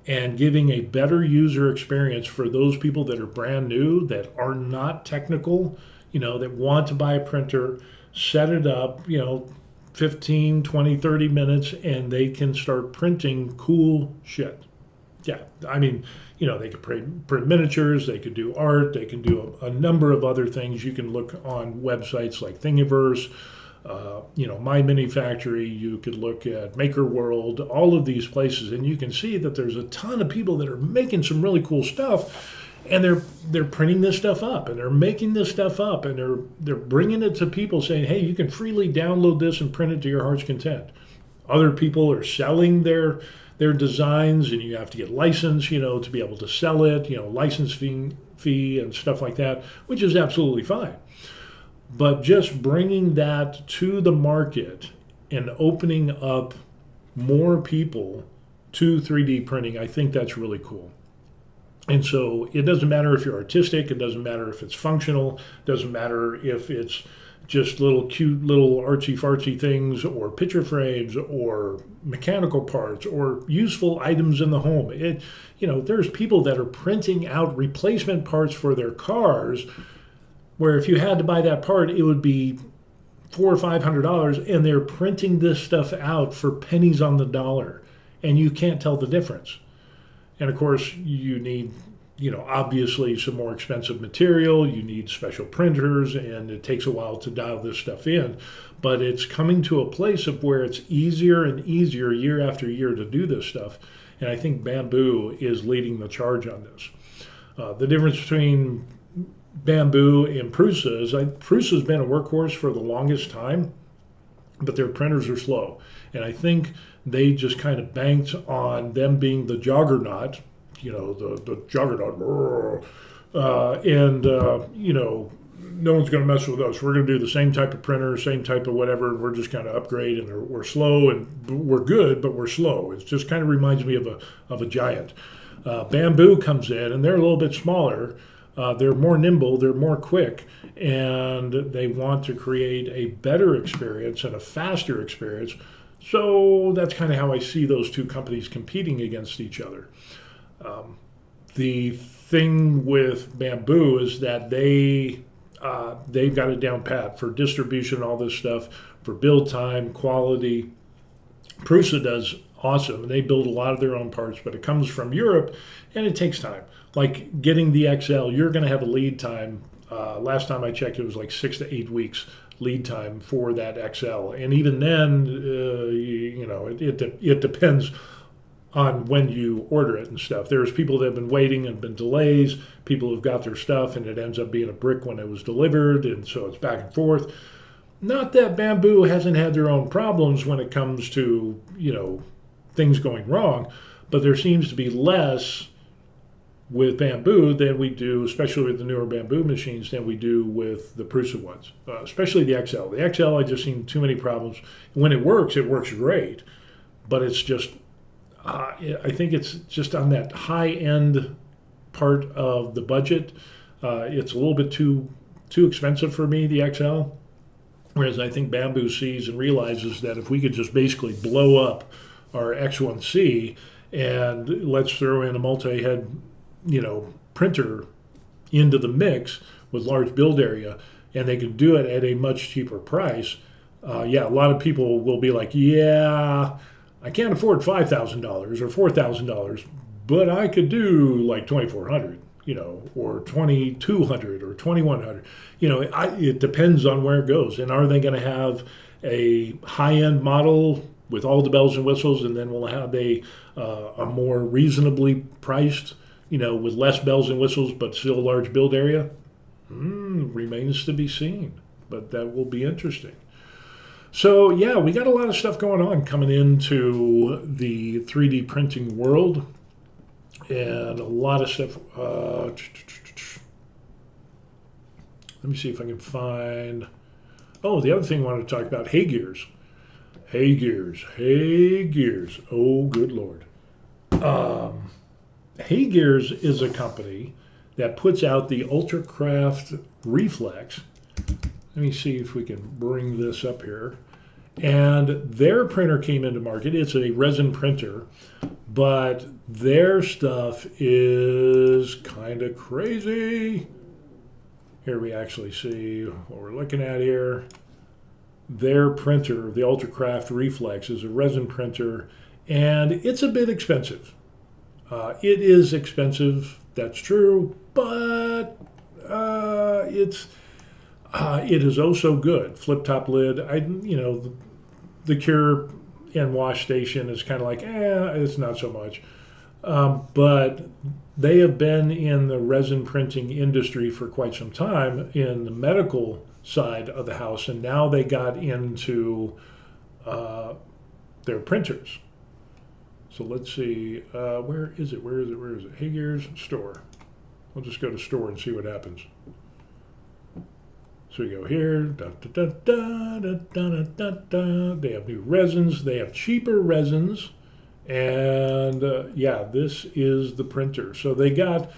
and giving a better user experience for those people that are brand new, that are not technical, that want to buy a printer, set it up, 15, 20, 30 minutes, and they can start printing cool shit. Yeah, I mean, they could print miniatures, they could do art, they can do a number of other things. You can look on websites like Thingiverse, My Mini Factory, you could look at Maker World, all of these places, and you can see that there's a ton of people that are making some really cool stuff, and they're printing this stuff up, and they're making this stuff up, and they're bringing it to people saying, hey, you can freely download this and print it to your heart's content. other people are selling their designs, and you have to get licensed, to be able to sell it, license fee and stuff like that, which is absolutely fine. But just bringing that to the market and opening up more people to 3D printing, I think that's really cool. And so it doesn't matter if you're artistic, it doesn't matter if it's functional, it doesn't matter if it's just little cute little artsy fartsy things or picture frames or mechanical parts or useful items in the home. There's people that are printing out replacement parts for their cars where if you had to buy that part, it would be $400 or $500, and they're printing this stuff out for pennies on the dollar, and you can't tell the difference. And of course, you need, obviously some more expensive material, you need special printers, and it takes a while to dial this stuff in. But it's coming to a place of where it's easier and easier year after year to do this stuff. And I think Bambu is leading the charge on this. The difference between Bambu and Prusa is Prusa's been a workhorse for the longest time, but their printers are slow. And I think they just kind of banked on them being the juggernaut, the juggernaut, no one's going to mess with us. We're going to do the same type of printer, same type of whatever. We're just going to upgrade, and we're slow, and we're good, but we're slow. It just kind of reminds me of a giant. Bambu comes in, and they're a little bit smaller. They're more nimble, they're more quick, and they want to create a better experience and a faster experience. So that's kind of how I see those two companies competing against each other. The thing with Bambu is that they've got it down pat for distribution, all this stuff, for build time, quality. Prusa does awesome, and they build a lot of their own parts, but it comes from Europe, and it takes time. Like getting the XL, you're going to have a lead time. Last time I checked, it was like 6 to 8 weeks lead time for that XL. And even then, it depends on when you order it and stuff. There's people that have been waiting and been delays. People who've got their stuff, and it ends up being a brick when it was delivered, and so it's back and forth. Not that Bambu hasn't had their own problems when it comes to, things going wrong, but there seems to be less with Bambu than we do, especially with the newer Bambu machines, than we do with the Prusa ones, especially the XL. The XL, I just seen too many problems. When it works great, but it's just, I think it's just on that high-end part of the budget. It's a little bit too expensive for me, the XL, whereas I think Bambu sees and realizes that if we could just basically blow up our X1C and let's throw in a multi-head printer into the mix with large build area, and they can do it at a much cheaper price. A lot of people will be like, I can't afford $5,000 or $4,000, but I could do like $2,400, or $2,200 or $2,100. It depends on where it goes. And are they going to have a high-end model with all the bells and whistles, and then will have a more reasonably priced, with less bells and whistles, but still a large build area? Remains to be seen, but that will be interesting. So, we got a lot of stuff going on coming into the 3D printing world, and a lot of stuff. Let me see if I can find. Oh, the other thing I wanted to talk about, Heygears. Heygears. Oh, good Lord. Heygears is a company that puts out the Ultracraft Reflex. Let me see if we can bring this up here. And their printer came into market. It's a resin printer, but their stuff is kind of crazy. Here we actually see what we're looking at here. Their printer, the Ultracraft Reflex, is a resin printer, and it's a bit expensive. It is expensive, that's true, but it is oh so good. Flip top lid. The cure and wash station is kind of like, it's not so much. But they have been in the resin printing industry for quite some time in the medical side of the house, and now they got into their printers. So let's see, where is it? Heygears store. We'll just go to store and see what happens. So we go here, They have new resins, they have cheaper resins, and yeah, this is the printer. So they got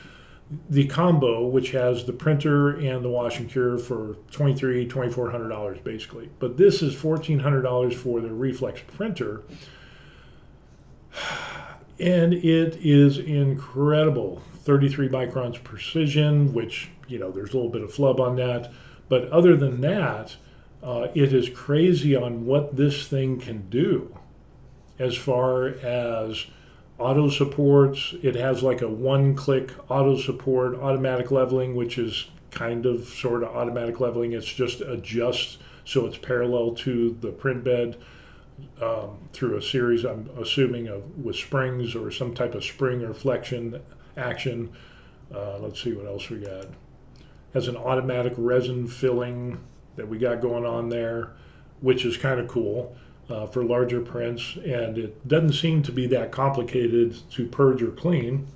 the combo, which has the printer and the wash and cure for $2,400 basically. But this is $1,400 for the reflex printer. And it is incredible. 33 microns precision, which, you know, there's a little bit of flub on that. But other than that, it is crazy on what this thing can do as far as auto supports. It has like a one-click auto support, automatic leveling, which is kind of sort of automatic leveling. It's just adjusts so it's parallel to the print bed. Through a series, I'm assuming, with springs or some type of spring or flexion action. Let's see what else we got. Has an automatic resin filling that we got going on there, which is kind of cool for larger prints, and it doesn't seem to be that complicated to purge or clean.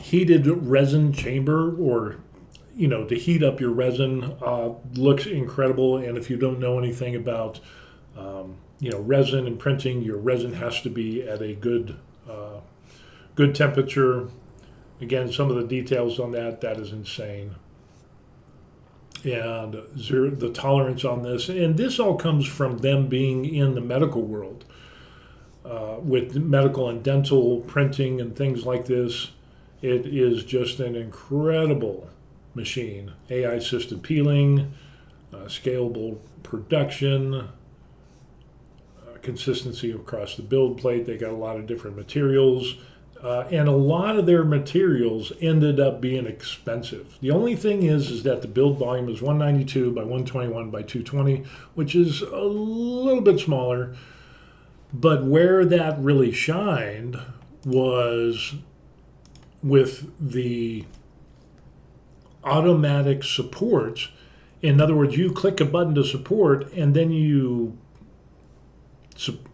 Heated resin chamber, or you know, to heat up your resin, looks incredible. And if you don't know anything about you know, resin and printing, your resin has to be at a good temperature. Again, some of the details on that is insane. And the tolerance on this, and this all comes from them being in the medical world with medical and dental printing and things like this. It is just an incredible machine. AI assisted peeling, scalable production, consistency across the build plate. They got a lot of different materials, and a lot of their materials ended up being expensive. The only thing is that the build volume is 192 by 121 by 220, which is a little bit smaller. But where that really shined was with the automatic supports. In other words, you click a button to support, and then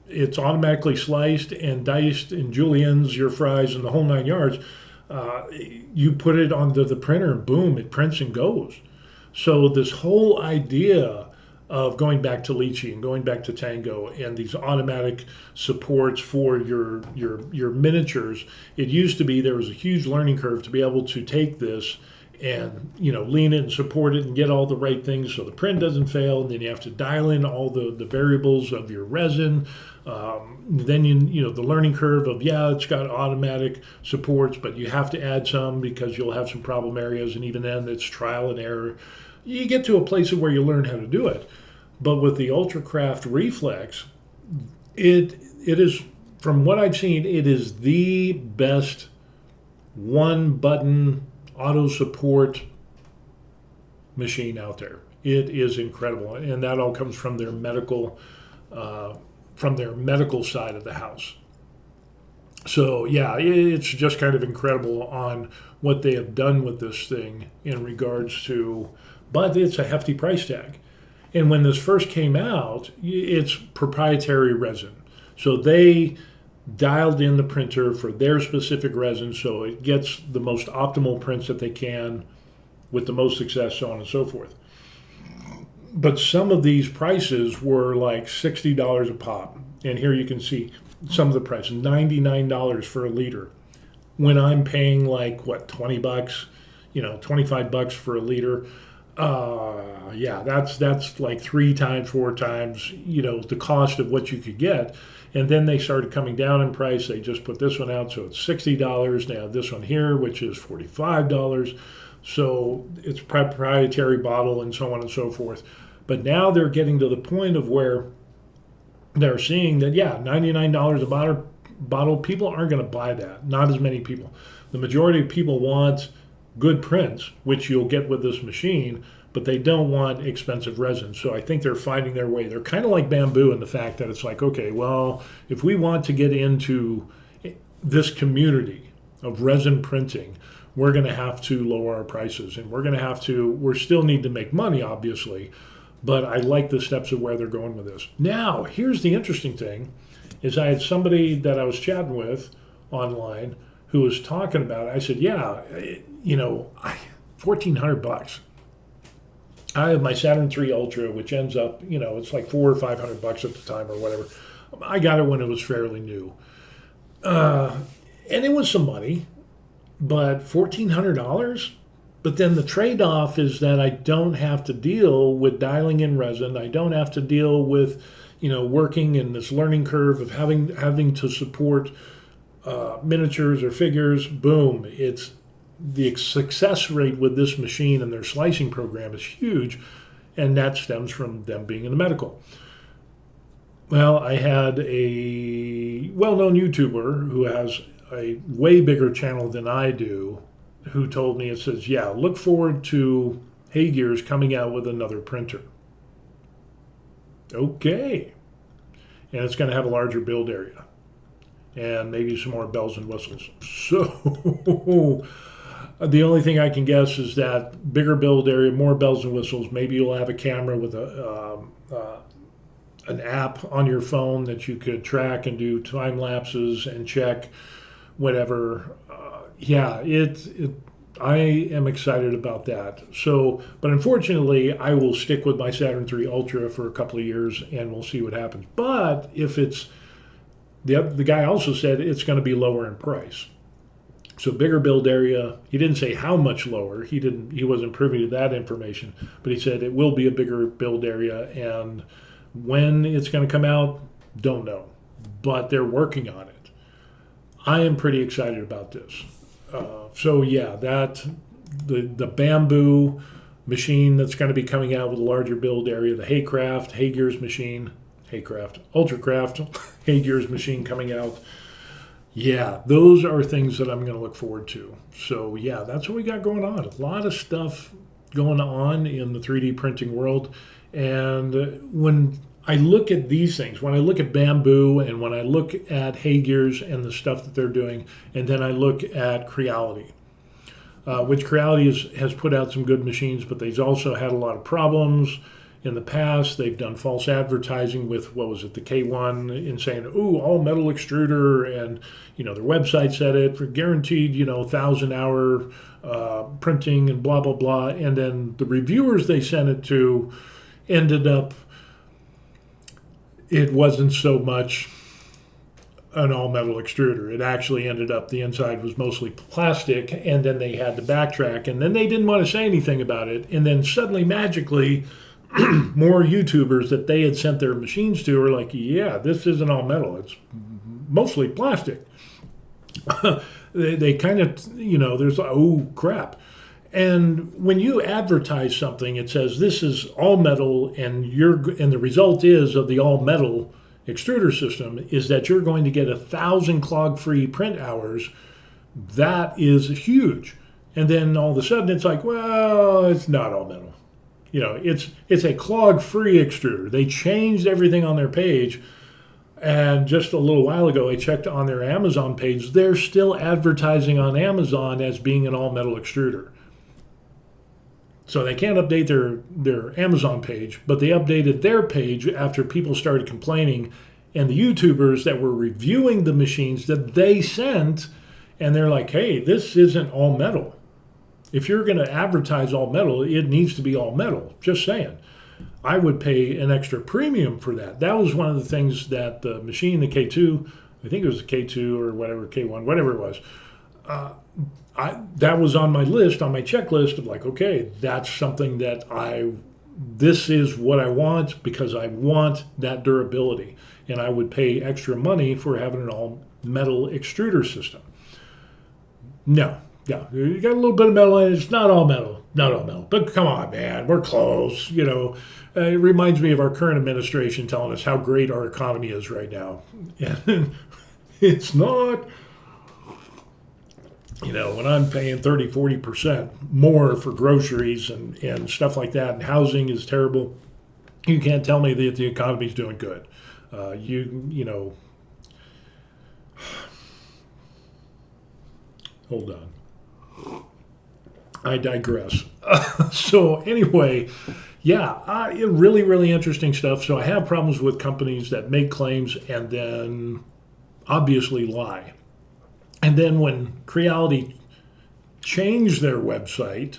it's automatically sliced and diced and juliennes your fries and the whole 9 yards. You put it onto the printer and boom, it prints and goes. So this whole idea of going back to Lychee and going back to Tango and these automatic supports for your miniatures, it used to be there was a huge learning curve to be able to take this and, you know, lean it and support it and get all the right things so the print doesn't fail. And then you have to dial in all the variables of your resin. Then you know the learning curve of, yeah, it's got automatic supports, but you have to add some because you'll have some problem areas, and even then it's trial and error. You get to a place where you learn how to do it. But with the Ultracraft Reflex, it is, from what I've seen, it is the best one button auto support machine out there. It is incredible, and that all comes from their medical side of the house. So yeah, it's just kind of incredible on what they have done with this thing in regards to, but it's a hefty price tag. And when this first came out, it's proprietary resin. So they dialed in the printer for their specific resin so it gets the most optimal prints that they can with the most success, so on and so forth. But some of these prices were like $60 a pop. And here you can see some of the prices, $99 for a liter. When I'm paying like, what, $20, you know, $25 for a liter. Yeah, that's like 3 times, 4 times, you know, the cost of what you could get. And then they started coming down in price. They just put this one out, so it's $60. Now this one here, which is $45. So it's proprietary bottle and so on and so forth. But now they're getting to the point of where they're seeing that, yeah, $99 a bottle, people aren't going to buy that. Not as many people. The majority of people want good prints, which you'll get with this machine, but they don't want expensive resin. So I think they're finding their way. They're kind of like Bambu in the fact that it's like, okay, well, if we want to get into this community of resin printing, we're going to have to lower our prices, and we're still need to make money, obviously, But I like the steps of where they're going with this. Now, here's the interesting thing, is I had somebody that I was chatting with online who was talking about it. I said, yeah, you know, $1,400. I have my Saturn III Ultra, which ends up, you know, it's like $400 or $500 at the time or whatever. I got it when it was fairly new. And it was some money, but $1,400? But then the trade-off is that I don't have to deal with dialing in resin. I don't have to deal with, you know, working in this learning curve of having to support miniatures or figures. Boom! It's the success rate with this machine and their slicing program is huge, and that stems from them being in the medical. Well, I had a well-known YouTuber who has a way bigger channel than I do, who told me, it says, yeah, look forward to Heygears coming out with another printer. Okay. And it's going to have a larger build area and maybe some more bells and whistles. So the only thing I can guess is that bigger build area, more bells and whistles. Maybe you'll have a camera with an app on your phone that you could track and do time lapses and check whatever. I am excited about that. So, but unfortunately, I will stick with my Saturn III Ultra for a couple of years, and we'll see what happens. But if it's the guy also said it's going to be lower in price, so bigger build area. He didn't say how much lower. He wasn't privy to that information, but he said it will be a bigger build area, and when it's going to come out, don't know. But they're working on it. I am pretty excited about this. So yeah, that the Bambu machine that's going to be coming out with a larger build area, the Heygears machine, Ultracraft, Heygears machine coming out. Yeah, those are things that I'm going to look forward to. So yeah, that's what we got going on. A lot of stuff going on in the 3D printing world. And when I look at these things, when I look at Bambu and when I look at Heygears and the stuff that they're doing, and then I look at Creality, which Creality has put out some good machines, but they've also had a lot of problems in the past. They've done false advertising with, what was it, the K1, in saying, ooh, all metal extruder, and, you know, their website said it for guaranteed, you know, 1,000-hour printing and blah, blah, blah. And then the reviewers they sent it to ended up, it wasn't so much an all-metal extruder. It actually ended up, the inside was mostly plastic, and then they had to backtrack, and then they didn't want to say anything about it. And then suddenly, magically, more YouTubers that they had sent their machines to are like, yeah, this isn't all metal. It's mostly plastic. they kind of, you know, there's, oh, crap. And when you advertise something, it says this is all metal, and the result is of the all metal extruder system is that you're going to get 1,000 clog-free print hours. That is huge. And then all of a sudden it's like, well, it's not all metal. You know, it's a clog-free extruder. They changed everything on their page. And just a little while ago, I checked on their Amazon page. They're still advertising on Amazon as being an all-metal extruder. So they can't update their Amazon page, but they updated their page after people started complaining, and the YouTubers that were reviewing the machines that they sent, and they're like, hey, this isn't all metal. If you're going to advertise all metal, it needs to be all metal. Just saying. I would pay an extra premium for that. That was one of the things that the machine, the K2, I think it was the K2 or whatever, K1, whatever it was, that was on my list, on my checklist of like, okay, that's something that this is what I want because I want that durability. And I would pay extra money for having an all metal extruder system. No, you got a little bit of metal in it. It's not all metal, But come on, man, we're close. You know, it reminds me of our current administration telling us how great our economy is right now. And it's not. You know, when I'm paying 30-40% more for groceries and stuff like that, and housing is terrible, you can't tell me that the economy's doing good. You know, hold on. I digress. So anyway, Yeah, really, really interesting stuff. So I have problems with companies that make claims and then obviously lie. And then when Creality changed their website,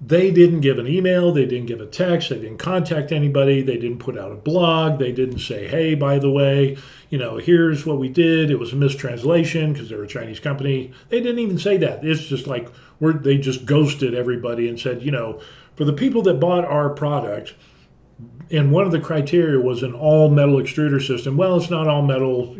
they didn't give an email, they didn't give a text, they didn't contact anybody, they didn't put out a blog, they didn't say, hey, by the way, here's what we did. It was a mistranslation because they're a Chinese company. They didn't even say that. It's just like they just ghosted everybody and said, for the people that bought our product, and one of the criteria was an all metal extruder system. Well, it's not all metal,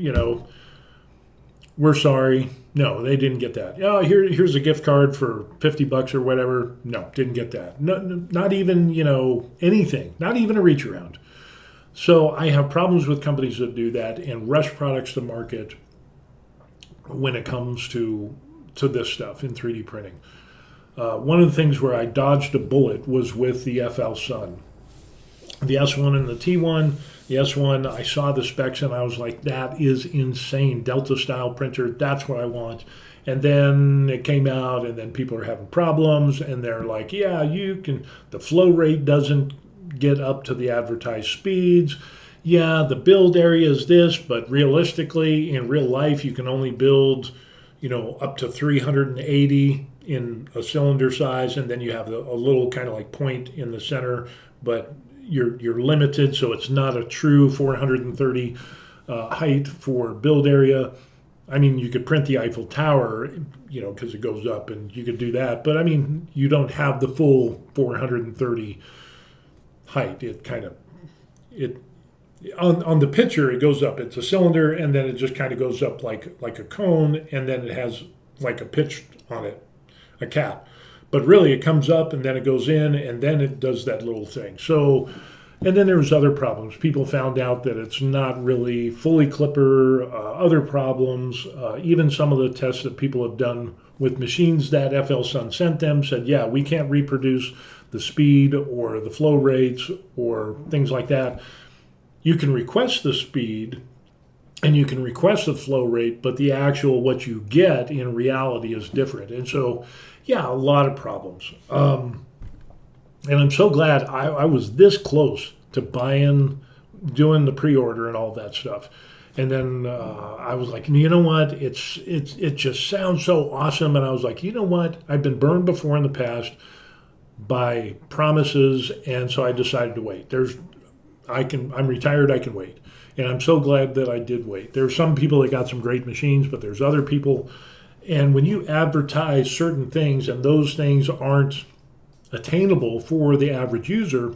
we're sorry. No, they didn't get that. Oh, here's a gift card for $50 or whatever. No, didn't get that. No, not even, anything. Not even a reach around. So I have problems with companies that do that and rush products to market when it comes to this stuff in 3D printing. One of the things where I dodged a bullet was with the FL Sun. The S1 and the T1. The S1, I saw the specs and I was like, that is insane. Delta style printer, that's what I want. And then it came out and then people are having problems and they're like, yeah, the flow rate doesn't get up to the advertised speeds. Yeah, the build area is this, but realistically, in real life, you can only build, up to 380 in a cylinder size, and then you have a little kind of like point in the center, but you're limited, so it's not a true 430 height for build area. I mean, you could print the Eiffel Tower, because it goes up, and you could do that. But I mean, you don't have the full 430 height. On the picture, it goes up. It's a cylinder, and then it just kind of goes up like a cone, and then it has like a pitch on it, a cap. But really, it comes up and then it goes in and then it does that little thing. So, and then there was other problems. People found out that it's not really fully clipper, other problems. Even some of the tests that people have done with machines that FL Sun sent them said, yeah, we can't reproduce the speed or the flow rates or things like that. You can request the speed and you can request the flow rate, but the actual what you get in reality is different. And so, yeah, a lot of problems. And I'm so glad I was this close to doing the pre-order and all that stuff. And then I was like, you know what? It just sounds so awesome. And I was like, you know what? I've been burned before in the past by promises, and so I decided to wait. I'm retired. I can wait. And I'm so glad that I did wait. There are some people that got some great machines, but there's other people. And when you advertise certain things and those things aren't attainable for the average user,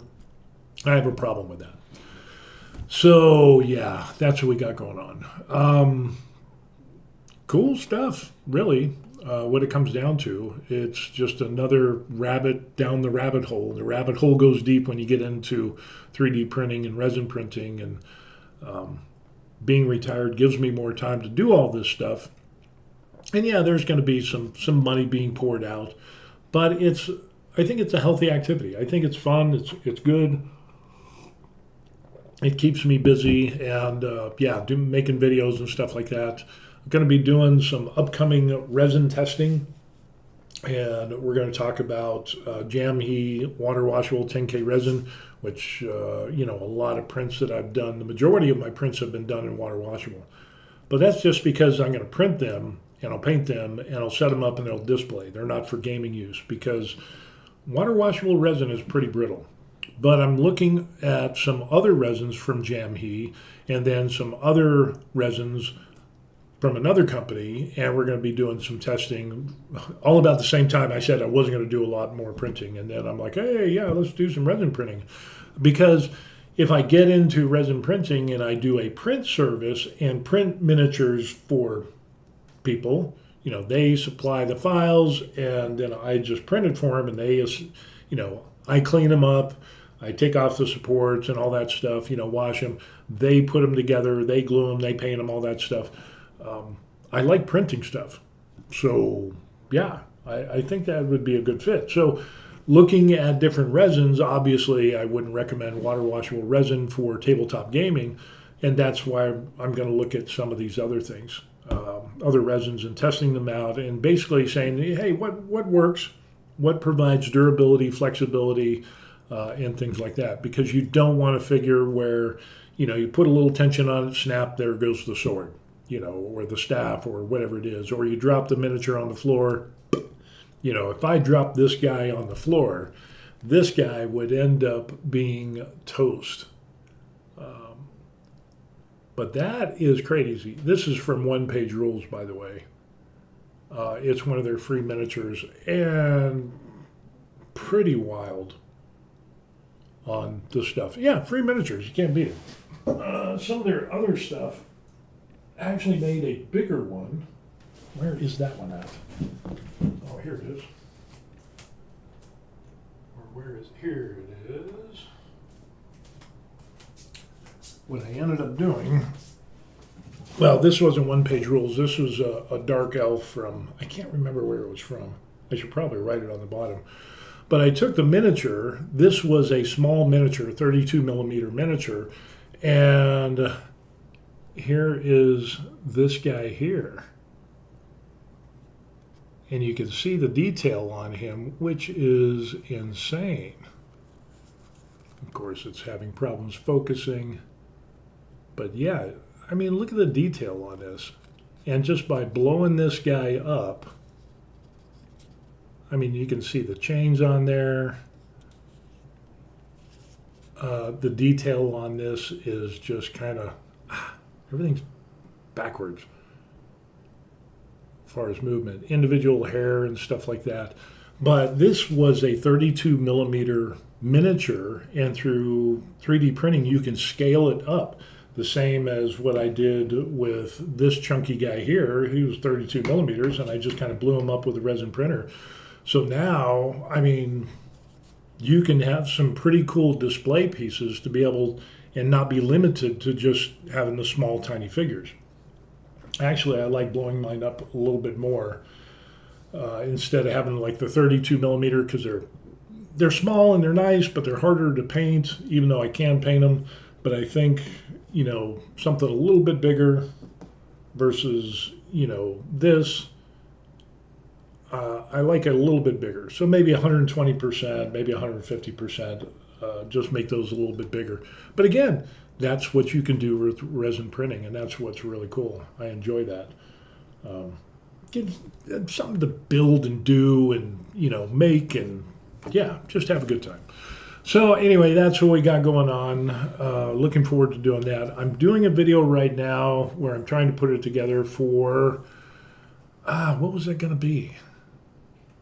I have a problem with that. So, yeah, that's what we got going on. Cool stuff, really, what it comes down to. It's just another rabbit down the rabbit hole. The rabbit hole goes deep when you get into 3D printing and resin printing. And being retired gives me more time to do all this stuff. And yeah, there's going to be some money being poured out, but I think it's a healthy activity. I think it's fun. It's good. It keeps me busy, and making videos and stuff like that. I'm going to be doing some upcoming resin testing, and we're going to talk about Jamhe water washable 10K resin, which a lot of prints that I've done. The majority of my prints have been done in water washable, but that's just because I'm going to print them. And I'll paint them, and I'll set them up, and they'll display. They're not for gaming use because water washable resin is pretty brittle. But I'm looking at some other resins from Jamhe and then some other resins from another company, and we're going to be doing some testing all about the same time. I said I wasn't going to do a lot more printing, and then I'm like, hey, yeah, let's do some resin printing. Because if I get into resin printing and I do a print service and print miniatures for people, they supply the files and then I just print it for them, and they, I clean them up, I take off the supports and all that stuff, wash them, they put them together, they glue them, they paint them, all that stuff. I like printing stuff. So yeah, I think that would be a good fit. So looking at different resins, obviously I wouldn't recommend water washable resin for tabletop gaming, and that's why I'm going to look at some of these other things. Other resins and testing them out and basically saying, hey, what works, what provides durability, flexibility, and things like that, because you don't want a figure where, you put a little tension on it, snap, there goes the sword, or the staff or whatever it is, or you drop the miniature on the floor. If I drop this guy on the floor, this guy would end up being toast. But that is crazy. This is from OnePage Rules, by the way. It's one of their free miniatures, and pretty wild on the stuff. Yeah, free miniatures, you can't beat it. Some of their other stuff actually made a bigger one. Where is that one at? Oh, here it is. Or where is, here it is. What I ended up doing, well, this wasn't OnePage Rules. This was a dark elf from, I can't remember where it was from. I should probably write it on the bottom. But I took the miniature. This was a small miniature, 32 millimeter miniature. And here is this guy here. And you can see the detail on him, which is insane. Of course, it's having problems focusing. But yeah, I mean, look at the detail on this. And just by blowing this guy up, I mean, you can see the chains on there. The detail on this is just kind of, everything's backwards as far as movement, individual hair and stuff like that. But this was a 32 millimeter miniature, and through 3D printing, you can scale it up. The same as what I did with this chunky guy here. He was 32 millimeters, and I just kind of blew him up with a resin printer. So now, I mean, you can have some pretty cool display pieces to be able, and not be limited to just having the small, tiny figures. Actually, I like blowing mine up a little bit more instead of having like the 32 millimeter, because they're small and they're nice, but they're harder to paint, even though I can paint them. But I think, something a little bit bigger versus, this, I like it a little bit bigger. So maybe 120%, maybe 150%, just make those a little bit bigger. But again, that's what you can do with resin printing, and that's what's really cool. I enjoy that. It's something to build and do and, make, and yeah, just have a good time. So anyway, that's what we got going on. Looking forward to doing that. I'm doing a video right now where I'm trying to put it together for, what was that going to be?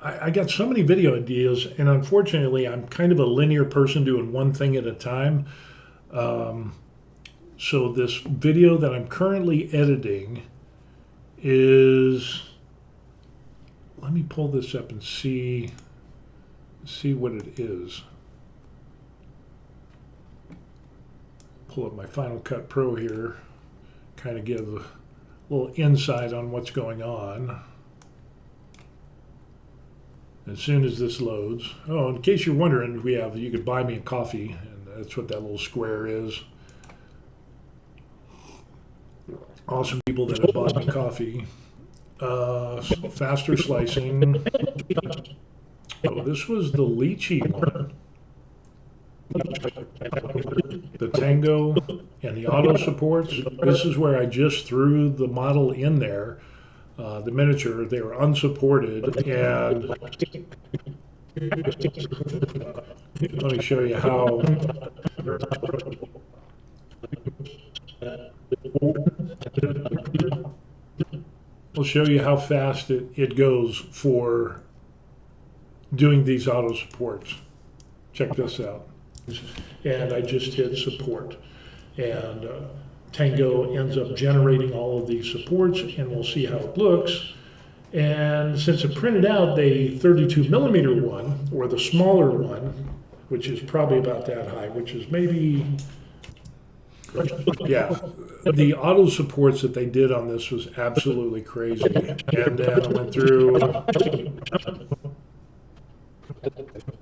I got so many video ideas, and unfortunately, I'm kind of a linear person doing one thing at a time. So this video that I'm currently editing is, let me pull this up and see what it is. Pull up my Final Cut Pro here, kind of give a little insight on what's going on. As soon as this loads, oh, in case you're wondering, you could buy me a coffee, and that's what that little square is. Awesome people that have bought me coffee. Faster slicing. Oh, this was the Lychee one. The Tango and the auto supports. This is where I just threw the model in there, the miniature. They were unsupported, and let me show you how. I'll show you how fast it goes for doing these auto supports. Check this out. And I just hit support, and Tango ends up generating all of these supports, and we'll see how it looks. And since it printed out the 32 millimeter one, or the smaller one, which is probably about that high, which is maybe, yeah, the auto supports that they did on this was absolutely crazy. And then I went through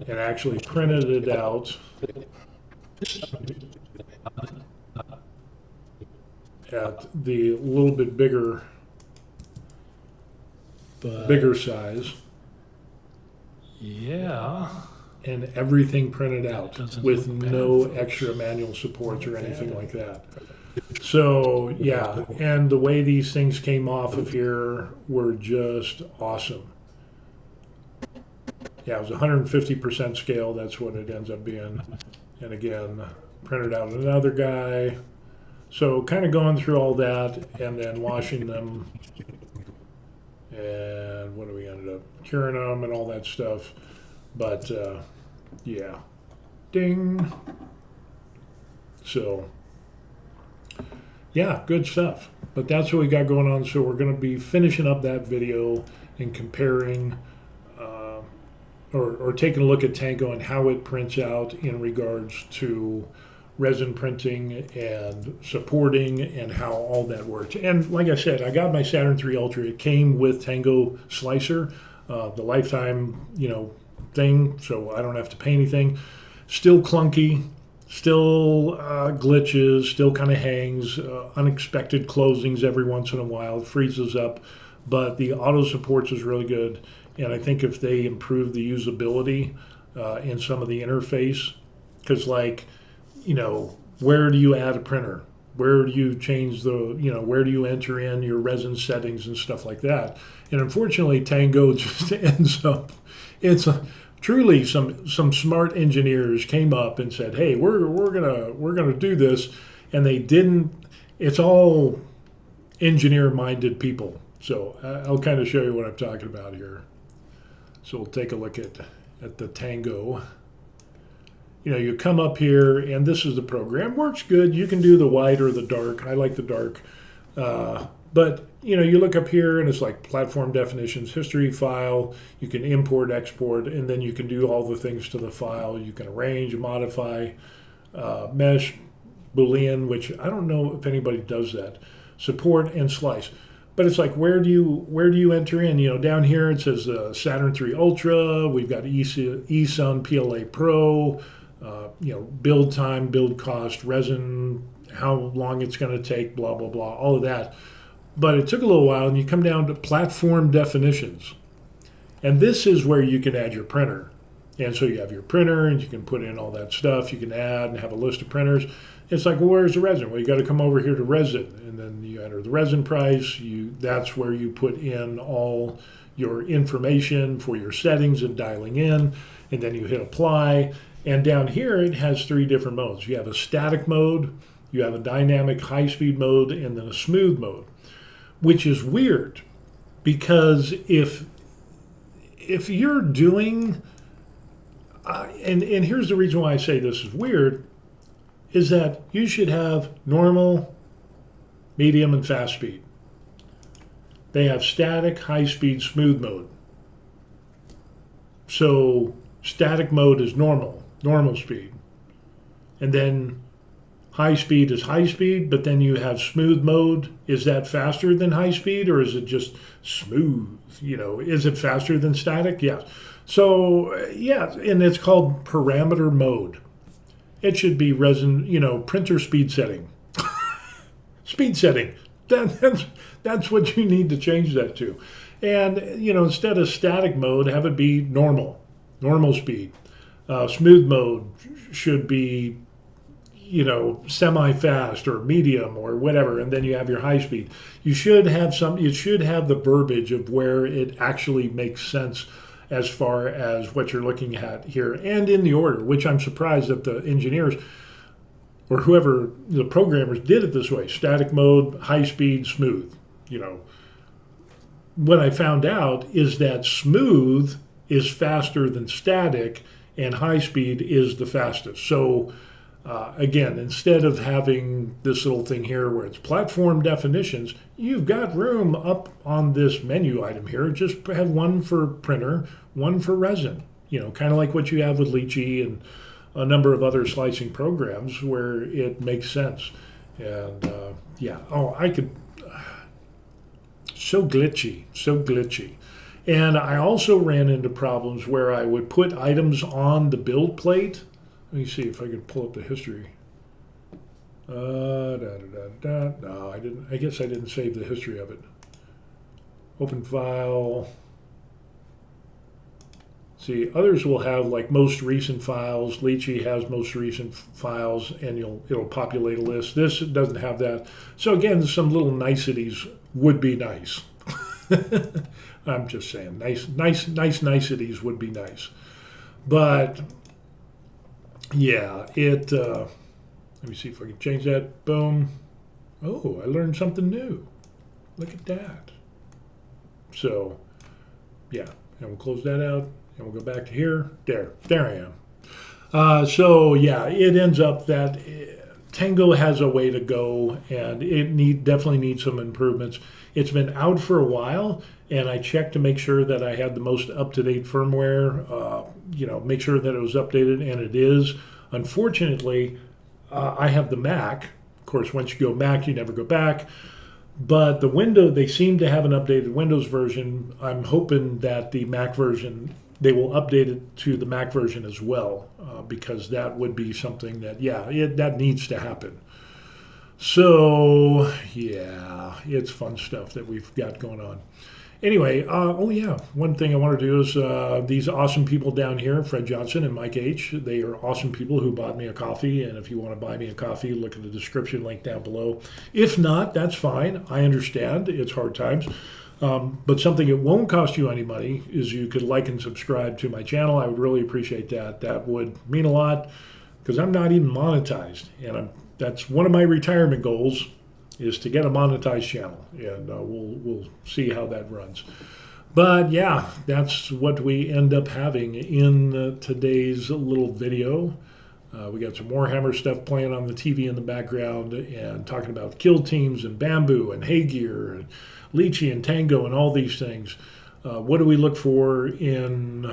and actually printed it out at the little bit bigger But size. yeah, and everything printed out with no extra manual supports or anything like that. So yeah, and the way these things came off of here were just awesome. Yeah, it was 150% scale. That's what it ends up being. And again, printed out another guy. So kind of going through all that and then washing them. And what do we ended up? Curing them and all that stuff. But yeah, ding. So yeah, good stuff. But that's what we got going on. So we're going to be finishing up that video and comparing or taking a look at Tango and how it prints out in regards to resin printing and supporting and how all that works. And like I said, I got my Saturn III Ultra. It came with Tango Slicer, the lifetime, thing, so I don't have to pay anything. Still clunky, still glitches, still kind of hangs, unexpected closings every once in a while. It freezes up, but the auto supports is really good. And I think if they improve the usability in some of the interface, because where do you add a printer? Where do you change where do you enter in your resin settings and stuff like that? And unfortunately, Tango just ends up, truly some smart engineers came up and said, hey, we're gonna do this, and they didn't. It's all engineer-minded people. So I'll kind of show you what I'm talking about here. So we'll take a look at the Tango. You come up here, and this is the program. Works good. You can do the white or the dark. I like the dark. But, you look up here, and it's like platform definitions, history file. You can import, export, and then you can do all the things to the file. You can arrange, modify, mesh, Boolean, which I don't know if anybody does that. Support and slice. But it's like, where do you enter in? Down here it says Saturn III Ultra. We've got eSun PLA Pro. Build time, build cost, resin, how long it's going to take, blah, blah, blah, all of that. But it took a little while, and you come down to platform definitions. And this is where you can add your printer. And so you have your printer, and you can put in all that stuff. You can add and have a list of printers. It's like, well, where's the resin? Well, you got to come over here to resin, and then you enter the resin price. That's where you put in all your information for your settings and dialing in, and then you hit apply. And down here, it has 3 different modes. You have a static mode, you have a dynamic high-speed mode, and then a smooth mode, which is weird because if you're doing, and here's the reason why I say this is weird, is that you should have normal, medium, and fast speed. They have static, high-speed, smooth mode. So static mode is normal speed. And then high speed is high speed, but then you have smooth mode. Is that faster than high speed, or is it just smooth? Is it faster than static? Yes. So, yeah, and it's called parameter mode. It should be resin, printer speed setting. Speed setting. That's what you need to change that to. And, instead of static mode, have it be normal speed. Smooth mode should be, semi-fast or medium or whatever, and then you have your high speed. You should have the verbiage of where it actually makes sense as far as what you're looking at here and in the order, which I'm surprised that the engineers or whoever, the programmers, did it this way: static mode, high speed, smooth. What I found out is that smooth is faster than static, and high speed is the fastest. So again, instead of having this little thing here where it's platform definitions, you've got room up on this menu item here. Just have one for printer, one for resin, kind of like what you have with Lychee and a number of other slicing programs where it makes sense. And so glitchy. And I also ran into problems where I would put items on the build plate. Let me see if I can pull up the history. No, I didn't. I guess I didn't save the history of it. Open file. See, others will have like most recent files. Lychee has most recent files, and it'll populate a list. This doesn't have that. So again, some little niceties would be nice. I'm just saying, nice niceties would be nice. But yeah, let me see if I can change that. Boom. Oh, I learned something new. Look at that. So yeah, and we'll close that out. And we'll go back to here. There I am. So yeah, it ends up that Tango has a way to go, and it definitely needs some improvements. It's been out for a while, and I checked to make sure that I had the most up-to-date firmware. Make sure that it was updated, and it is. Unfortunately, I have the Mac. Of course, once you go Mac, you never go back. But the they seem to have an updated Windows version. I'm hoping that the Mac version, they will update it to the Mac version as well, because that would be something that, that needs to happen. So, yeah, it's fun stuff that we've got going on. Anyway, one thing I want to do is these awesome people down here, Fred Johnson and Mike H., they are awesome people who bought me a coffee, and if you want to buy me a coffee, look at the description link down below. If not, that's fine. I understand. It's hard times. But something that won't cost you any money is you could like and subscribe to my channel. I would really appreciate that. That would mean a lot, because I'm not even monetized, and that's one of my retirement goals, is to get a monetized channel, and we'll see how that runs. But yeah, that's what we end up having in today's little video. We got some Warhammer stuff playing on the TV in the background, and talking about kill teams and Bambu and Heygears and Lychee and Tango and all these things. What do we look for in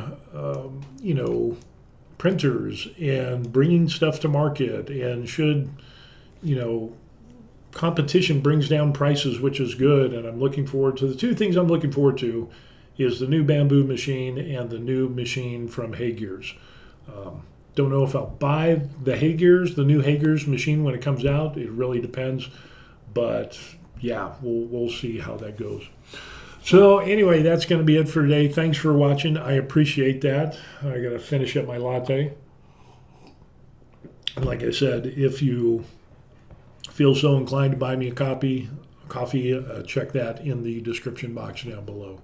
printers and bringing stuff to market, and should competition brings down prices, which is good. And I'm looking forward to the two things I'm looking forward to is the new Bambu machine and the new machine from Heygears. Don't know if I'll buy the new Heygears machine when it comes out. It really depends. But yeah, we'll see how that goes. So anyway, that's going to be it for today. Thanks for watching. I appreciate that. I got to finish up my latte. And like I said, if you feel so inclined to buy me a coffee, check that in the description box down below.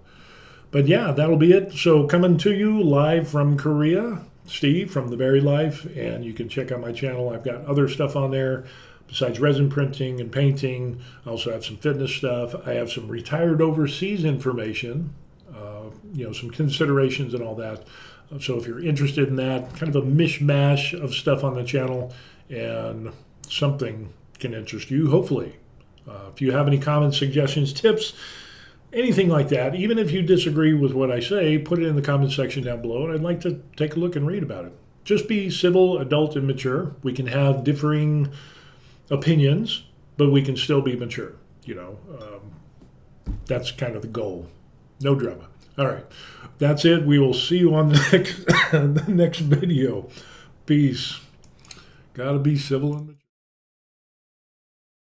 But yeah, that'll be it. So coming to you live from Korea, Steve from The Very Life, and you can check out my channel. I've got other stuff on there besides resin printing and painting. I also have some fitness stuff. I have some retired overseas information, some considerations and all that. So if you're interested in that, kind of a mishmash of stuff on the channel, and something can interest you, hopefully. If you have any comments, suggestions, tips, anything like that, even if you disagree with what I say, put it in the comment section down below, and I'd like to take a look and read about it. Just be civil, adult, and mature. We can have differing opinions, but we can still be mature. That's kind of the goal. No drama. All right, that's it. We will see you on the next video. Peace. Gotta be civil and mature.